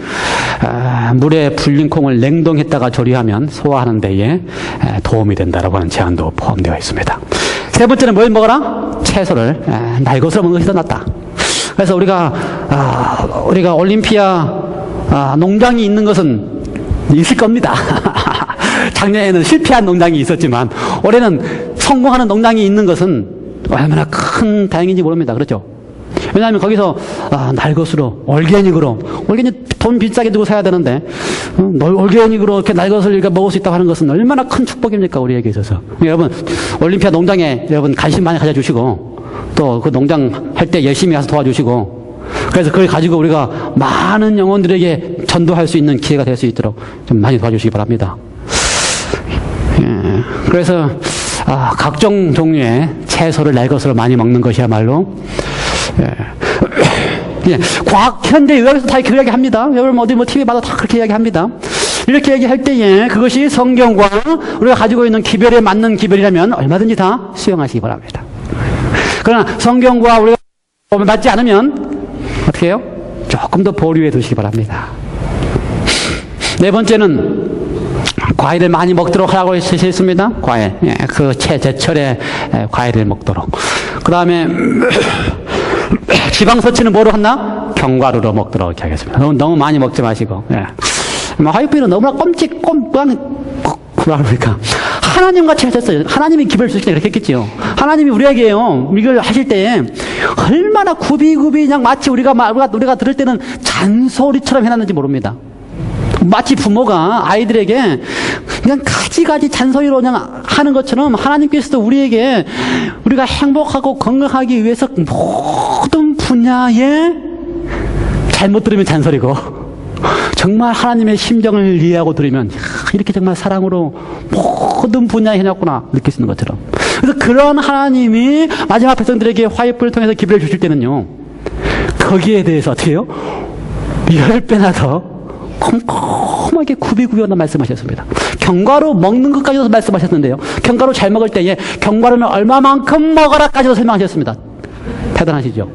물에 불린 콩을 냉동했다가 조리하면 소화하는 데에 도움이 된다라고 하는 제안도 포함되어 있습니다. 세 번째는 뭘 먹어라? 채소를 날것으로 먹는 것이 더 낫다. 그래서 우리가 올림피아 농장이 있는 것은 있을 겁니다. 작년에는 실패한 농장이 있었지만 올해는 성공하는 농장이 있는 것은 얼마나 큰 다행인지 모릅니다. 그렇죠? 왜냐하면 거기서 날것으로 올게닉으로 돈 비싸게 주고 사야 되는데 올게닉으로 이렇게 날것을 이렇게 먹을 수 있다고 하는 것은 얼마나 큰 축복입니까, 우리에게 있어서. 여러분, 올림피아 농장에 여러분 관심 많이 가져주시고 또 그 농장 할 때 열심히 가서 도와주시고, 그래서 그걸 가지고 우리가 많은 영혼들에게 전도할 수 있는 기회가 될 수 있도록 좀 많이 도와주시기 바랍니다. 그래서 각종 종류의 채소를 날것으로 많이 먹는 것이야말로 과학 현대 의학에서 다 그렇게 이야기합니다. 여러분 어디 TV 봐도 다 그렇게 이야기합니다. 이렇게 얘기할 때에 그것이 성경과 우리가 가지고 있는 기별에 맞는 기별이라면 얼마든지 다 수용하시기 바랍니다. 그러나 성경과 우리가 맞지 않으면 어떻게 해요? 조금 더 보류해 두시기 바랍니다. 네 번째는 과일을 많이 먹도록 하라고 했습니다. 과일. 그 제철에 과일을 먹도록. 그 다음에 지방 섭취는 뭐로 한다? 견과류로 먹도록 이렇게 하겠습니다. 너무 많이 먹지 마시고. 하이프는 너무나 그러니까 하나님 같이 하셨어요. 하나님이 기별을 주실 때 그렇게 했겠지요. 하나님이 우리에게요, 이걸 하실 때 얼마나 굽이굽이 그냥 마치 우리가 들을 때는 잔소리처럼 해놨는지 모릅니다. 마치 부모가 아이들에게 그냥 가지가지 잔소리로 그냥 하는 것처럼 하나님께서도 우리에게 우리가 행복하고 건강하기 위해서 모든 분야에 잘못 들으면 잔소리고 정말 하나님의 심정을 이해하고 들으면 이렇게 정말 사랑으로 모든 분야에 해놨구나 느낄 수 있는 것처럼. 그래서 그런 하나님이 마지막 백성들에게 화이프를 통해서 기별을 주실 때는요, 거기에 대해서 어떻게 해요? 10배나 더 꼼꼼하게 굽이굽이하다 말씀하셨습니다. 견과류 먹는 것까지도 말씀하셨는데요, 견과류 잘 먹을 때에 견과류는 얼마만큼 먹어라까지도 설명하셨습니다. 대단하시죠?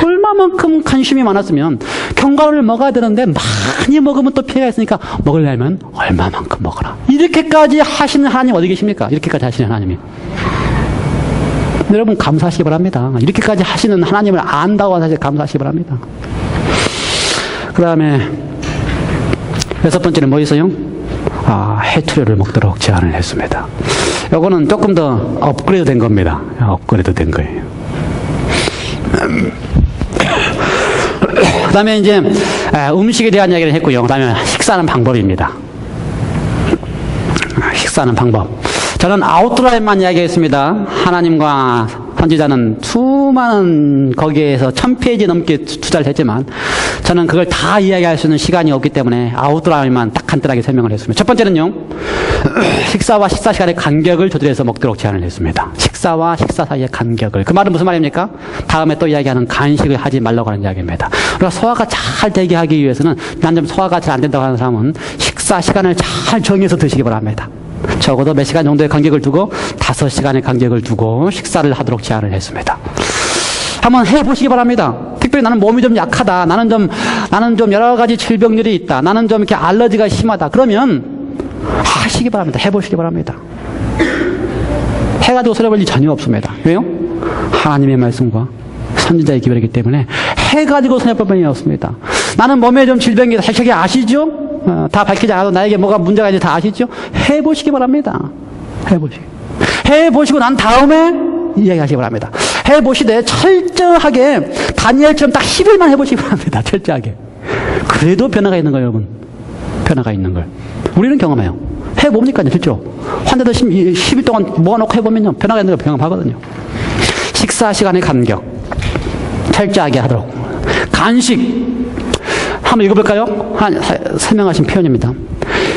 얼마만큼 관심이 많았으면 견과류를 먹어야 되는데 많이 먹으면 또 피해가 있으니까 먹으려면 얼마만큼 먹어라. 이렇게까지 하시는 하나님 어디 계십니까? 이렇게까지 하시는 하나님이. 여러분 감사하시기 바랍니다. 이렇게까지 하시는 하나님을 안다고 사실 감사하시기 바랍니다. 그 다음에 여섯 번째는 뭐 있어요? 해투류를 먹도록 제안을 했습니다. 요거는 조금 더 업그레이드 된 겁니다. 업그레이드 된 거예요. 그 다음에 이제 음식에 대한 이야기를 했고요. 그 다음에 식사하는 방법입니다. 식사하는 방법. 저는 아웃라인만 이야기했습니다. 하나님과 선지자는 수많은 거기에서 1000페이지 넘게 투자를 했지만 저는 그걸 다 이야기할 수 있는 시간이 없기 때문에 아웃라인만 딱 간단하게 설명을 했습니다. 첫 번째는요, 식사와 식사 시간의 간격을 조절해서 먹도록 제안을 했습니다. 식사와 식사 사이의 간격을. 그 말은 무슨 말입니까? 다음에 또 이야기하는 간식을 하지 말라고 하는 이야기입니다. 우리가 소화가 잘 되게 하기 위해서는, 난 좀 소화가 잘 안 된다고 하는 사람은 식사 시간을 잘 정해서 드시기 바랍니다. 적어도 몇 시간 정도의 간격을 두고 5시간의 간격을 두고 식사를 하도록 제안을 했습니다. 한번 해보시기 바랍니다. 특별히 나는 몸이 좀 약하다, 나는 좀 여러 가지 질병들이 있다, 나는 좀 이렇게 알러지가 심하다, 그러면 하시기 바랍니다. 해보시기 바랍니다. 해가지고 손해볼 일 전혀 없습니다. 왜요? 하나님의 말씀과 선지자의 기별이기 때문에 해가지고 손해볼 일이 없습니다. 나는 몸에 좀 질병이 있다, 솔직히 아시죠? 다 밝히지 않아도 나에게 뭐가 문제가 있는지 다 아시죠? 해보시기 바랍니다. 해보시고 난 다음에 이야기하시기 바랍니다. 해보시되 철저하게 다니엘처럼 딱 10일만 해보시기 바랍니다. 철저하게. 그래도 변화가 있는 거예요, 여러분. 변화가 있는 걸. 우리는 경험해요. 해봅니까? 실제로. 환자들 10일 동안 모아놓고 해보면요. 변화가 병합하거든요. 식사 시간의 간격. 철저하게 하도록. 간식. 한번 읽어볼까요? 설명하신 표현입니다.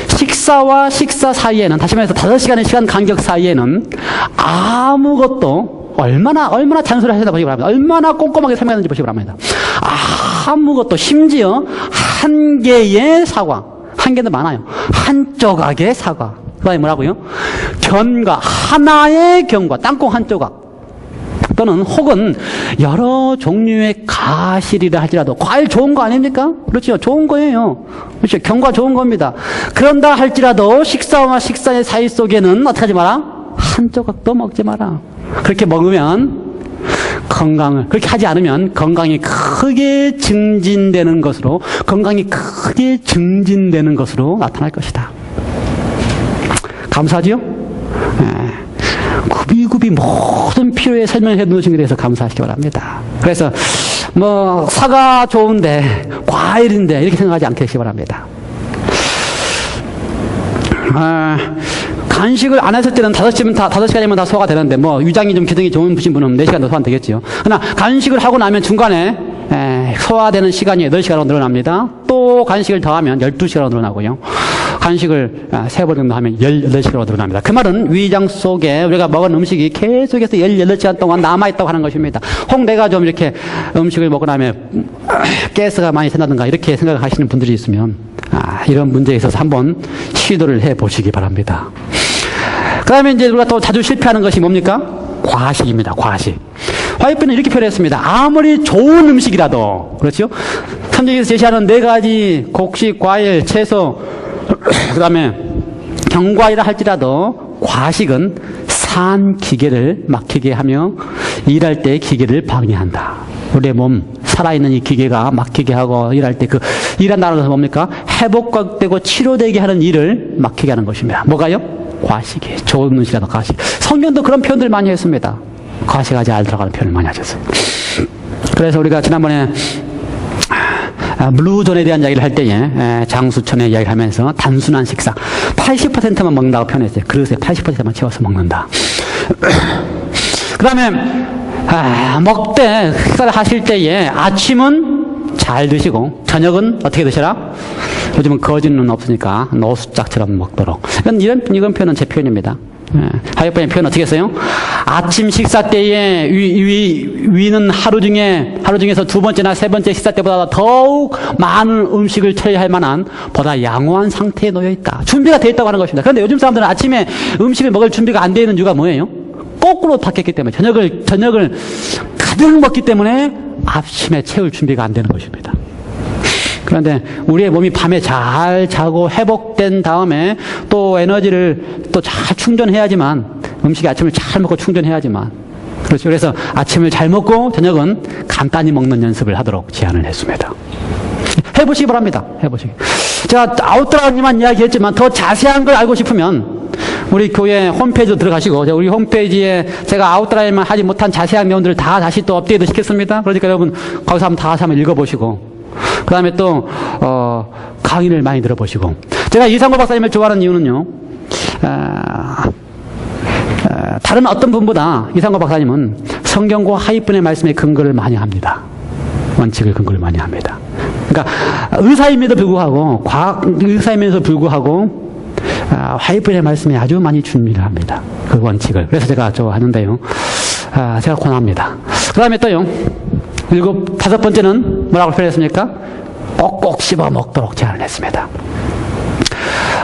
식사와 식사 사이에는, 다시 말해서 5시간의 시간 간격 사이에는 아무것도 얼마나 잔소리 하시나 보시기 바랍니다. 얼마나 꼼꼼하게 설명하는지 보시기 바랍니다. 아무것도, 심지어 한 개의 사과. 한 개도 많아요. 한 조각의 사과. 그 다음에 뭐라고요? 견과, 하나의 견과, 땅콩 한 조각. 또는 혹은 여러 종류의 가실이라 할지라도, 과일 좋은 거 아닙니까? 그렇죠. 좋은 거예요. 그렇죠. 견과 좋은 겁니다. 그런다 할지라도 식사와 식사의 사이 속에는 어떻게 하지 마라? 한 조각도 먹지 마라. 그렇게 먹으면 그렇게 하지 않으면 건강이 크게 증진되는 것으로 나타날 것이다. 감사하지요? 네. 굽이굽이 모든 필요에 설명해 놓으신 것에 대해서 감사하시기 바랍니다. 그래서 사과 좋은데 과일인데 이렇게 생각하지 않게 하시기 바랍니다. 간식을 안 했을 때는 5시간이면 다 소화가 되는데, 위장이 좀 기능이 좋은 분은 4시간 더 소화 되겠죠. 그러나 간식을 하고 나면 중간에 소화되는 시간이 8시간으로 늘어납니다. 또 간식을 더하면 12시간으로 늘어나고요. 간식을 3번 정도 하면 18시간으로 늘어납니다. 그 말은 위장 속에 우리가 먹은 음식이 계속해서 18시간 동안 남아있다고 하는 것입니다. 혹 내가 좀 이렇게 음식을 먹고 나면 가스가 많이 샌다든가 이렇게 생각하시는 분들이 있으면 이런 문제에 있어서 한번 시도를 해보시기 바랍니다. 그 다음에 이제 우리가 또 자주 실패하는 것이 뭡니까? 과식입니다. 과식. 화이트는 이렇게 표현했습니다. 아무리 좋은 음식이라도, 그렇죠? 탐정에서 제시하는 4가지 곡식, 과일, 채소, 그 다음에 견과이라 할지라도 과식은 산 기계를 막히게 하며 일할 때 기계를 방해한다. 우리의 몸, 살아있는 이 기계가 막히게 하고 일할 때 일한다는 것은 뭡니까? 회복되고 치료되게 하는 일을 막히게 하는 것입니다. 뭐가요? 과식이. 좋은 음식이라도 과식. 성경도 그런 표현들을 많이 했습니다. 과식하지 알 들어가는 표현을 많이 하셨어요. 그래서 우리가 지난번에 블루존에 대한 이야기를 할 때에 장수천의 이야기를 하면서 단순한 식사 80%만 먹는다고 표현했어요. 그릇에 80%만 채워서 먹는다. 그 다음에 식사를 하실 때에 아침은 잘 드시고 저녁은 어떻게 드셔라? 요즘은 거짓은 없으니까 노숙자처럼 먹도록. 이건 표현은 제 표현입니다. 하역번의 표현 어떻게 했어요? 아침 식사 때에 위는 하루 중에서 2번째나 3번째 식사 때보다 더욱 많은 음식을 처리할 만한 보다 양호한 상태에 놓여 있다. 준비가 되어 있다고 하는 것입니다. 그런데 요즘 사람들은 아침에 음식을 먹을 준비가 안 되어 있는 이유가 뭐예요? 거꾸로 바뀌었기 때문에 저녁을 가득 먹기 때문에 아침에 채울 준비가 안 되는 것입니다. 그런데 우리의 몸이 밤에 잘 자고 회복된 다음에 또 에너지를 또 잘 충전해야지만, 음식이 아침을 잘 먹고 충전해야지만, 그렇죠. 그래서 아침을 잘 먹고 저녁은 간단히 먹는 연습을 하도록 제안을 했습니다. 해보시기 바랍니다. 해보시기. 제가 아웃드라이브만 이야기했지만 더 자세한 걸 알고 싶으면 우리 교회 홈페이지로 들어가시고, 우리 홈페이지에 제가 아웃드라이브만 하지 못한 자세한 내용들을 다 다시 또 업데이트 시켰습니다. 그러니까 여러분 거기서 한번 읽어보시고, 그 다음에 또 강의를 많이 들어보시고. 제가 이상고 박사님을 좋아하는 이유는요, 다른 어떤 분보다 이상고 박사님은 성경과 하이픈의 말씀에 근거를 많이 합니다. 원칙을 근거를 많이 합니다. 그러니까 의사임에도 불구하고 하이픈의 말씀에 아주 많이 준비를 합니다. 그 원칙을. 그래서 제가 좋아하는데요, 제가 권합니다. 그 다음에 또요, 5번째는 뭐라고 표현했습니까? 꼭꼭 씹어 먹도록 제안을 했습니다.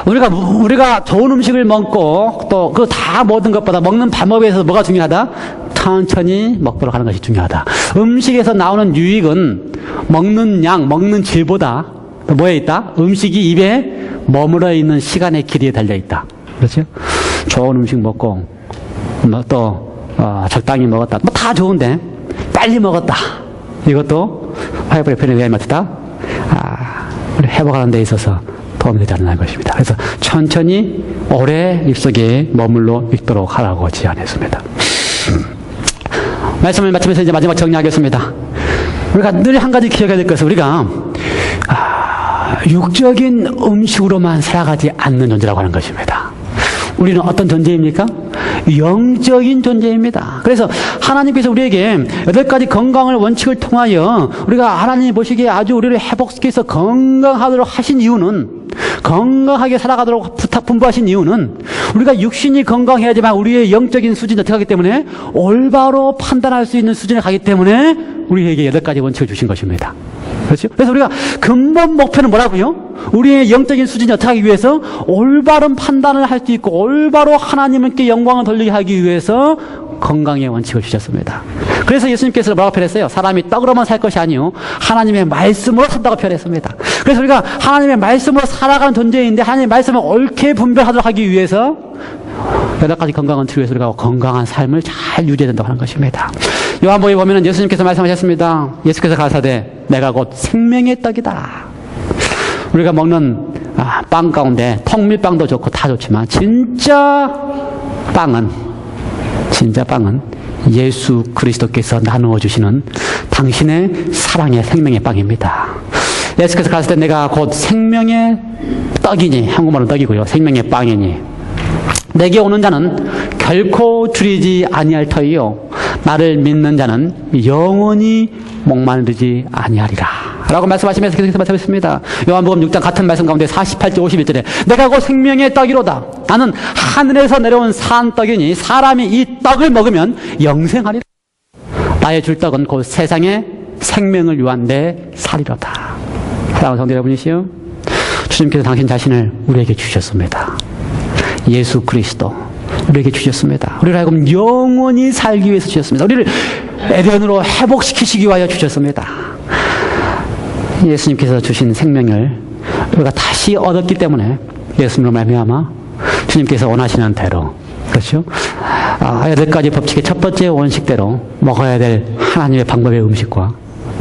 우리가 좋은 음식을 먹고 또 다 모든 것보다 먹는 방법에 있어서 뭐가 중요하다? 천천히 먹도록 하는 것이 중요하다. 음식에서 나오는 유익은 먹는 양, 먹는 질보다 뭐에 있다? 음식이 입에 머물러 있는 시간의 길이에 달려 있다. 그렇죠? 좋은 음식 먹고 적당히 먹었다. 다 좋은데 빨리 먹었다. 이것도 화이트의 편에 의하면 어떻다? 우리 회복하는 데 있어서 도움이 되지 않는 것입니다. 그래서 천천히 오래 입속에 머물러 있도록 하라고 제안했습니다. 말씀을 마치면서 이제 마지막 정리하겠습니다. 우리가 늘 한 가지 기억해야 될 것은, 우리가 육적인 음식으로만 살아가지 않는 존재라고 하는 것입니다. 우리는 어떤 존재입니까? 영적인 존재입니다. 그래서 하나님께서 우리에게 8가지 건강을 원칙을 통하여 우리가 하나님이 보시기에 아주 우리를 회복시켜서 건강하도록 하신 이유는, 건강하게 살아가도록 분부하신 이유는, 우리가 육신이 건강해야지만 우리의 영적인 수준이 어떻게 하기 때문에 올바로 판단할 수 있는 수준에 가기 때문에 우리에게 8가지 원칙을 주신 것입니다. 그렇죠? 그래서 우리가 근본 목표는 뭐라고요? 우리의 영적인 수준이 어떻게 하기 위해서 올바른 판단을 할 수 있고 올바로 하나님께 영광을 돌리게 하기 위해서 건강의 원칙을 주셨습니다. 그래서 예수님께서 뭐라고 표현했어요? 사람이 떡으로만 살 것이 아니요 하나님의 말씀으로 산다고 표현했습니다. 그래서 우리가 하나님의 말씀으로 살아가는 존재인데 하나님의 말씀을 옳게 분별하도록 하기 위해서 8가지 건강 원칙을 위해서 우리가 건강한 삶을 잘 유지해야 된다고 하는 것입니다. 요한복음에 보면 예수님께서 말씀하셨습니다. 예수께서 가라사대 내가 곧 생명의 떡이다. 우리가 먹는 빵 가운데 통밀빵도 좋고 다 좋지만 진짜 빵은 예수 그리스도께서 나누어 주시는 당신의 사랑의 생명의 빵입니다. 예수께서 가라사대 내가 곧 생명의 떡이니, 한국말은 떡이고요, 생명의 빵이니 내게 오는 자는 결코 줄이지 아니할 터이요 나를 믿는 자는 영원히 목마르지 아니하리라 라고 말씀하시면서 계속해서 말씀했습니다. 요한복음 6장 같은 말씀 가운데 48절 51절에 내가 곧 생명의 떡이로다. 나는 하늘에서 내려온 산 떡이니 사람이 이 떡을 먹으면 영생하리라. 나의 줄 떡은 곧 세상의 생명을 위한 내 살이로다. 사랑하는 성도 여러분이시여, 주님께서 당신 자신을 우리에게 주셨습니다. 예수 그리스도 우리에게 주셨습니다. 우리를 하여금 영원히 살기 위해서 주셨습니다. 우리를 에덴으로 회복시키시기 위하여 주셨습니다. 예수님께서 주신 생명을 우리가 다시 얻었기 때문에 예수님으로 말미암아 주님께서 원하시는 대로, 그렇죠? 8가지 법칙의 첫 번째 원칙대로 먹어야 될 하나님의 방법의 음식과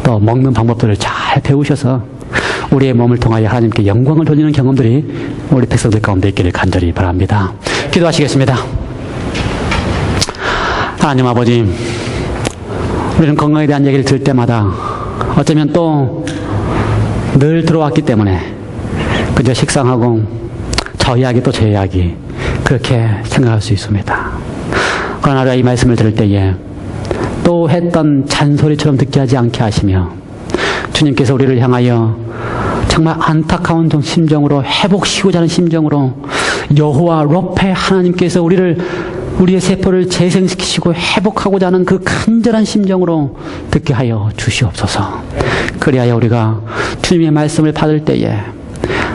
또 먹는 방법들을 잘 배우셔서 우리의 몸을 통하여 하나님께 영광을 돌리는 경험들이 우리 백성들 가운데 있기를 간절히 바랍니다. 기도하시겠습니다. 하나님 아버지, 우리는 건강에 대한 얘기를 들을 때마다 어쩌면 또 늘 들어왔기 때문에 그저 식상하고 저 이야기 또 저 이야기 그렇게 생각할 수 있습니다. 그러나 우리가 이 말씀을 들을 때에 또 했던 잔소리처럼 듣게 하지 않게 하시며 주님께서 우리를 향하여 정말 안타까운 심정으로 회복시키고자 하는 심정으로 여호와 로페 하나님께서 우리의 세포를 재생시키시고 회복하고자 하는 그 간절한 심정으로 듣게 하여 주시옵소서. 그리하여 우리가 주님의 말씀을 받을 때에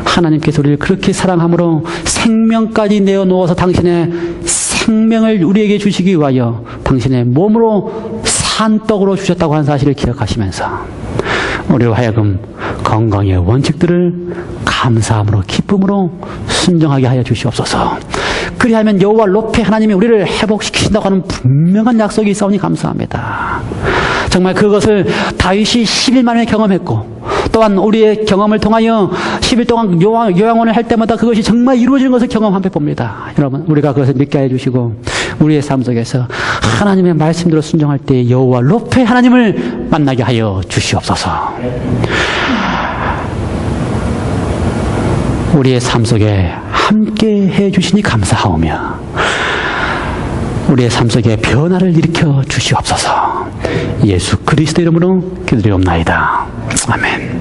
하나님께서 우리를 그렇게 사랑함으로 생명까지 내어놓아서 당신의 생명을 우리에게 주시기 위하여 당신의 몸으로 산떡으로 주셨다고 하는 사실을 기억하시면서 우리로 하여금 건강의 원칙들을 감사함으로 기쁨으로 순종하게 하여 주시옵소서. 그리하면 여호와 로페 하나님이 우리를 회복시키신다고 하는 분명한 약속이 있사오니 감사합니다. 정말 그것을 다윗이 10일 만에 경험했고 또한 우리의 경험을 통하여 10일 동안 요양원을 할 때마다 그것이 정말 이루어지는 것을 경험하며 봅니다. 여러분, 우리가 그것을 믿게 해주시고 우리의 삶 속에서 하나님의 말씀대로 순종할 때 여호와 로페 하나님을 만나게 하여 주시옵소서. 우리의 삶 속에 함께 해주시니 감사하오며 우리의 삶 속에 변화를 일으켜 주시옵소서. 예수 그리스도 이름으로 기도드리옵나이다. 아멘.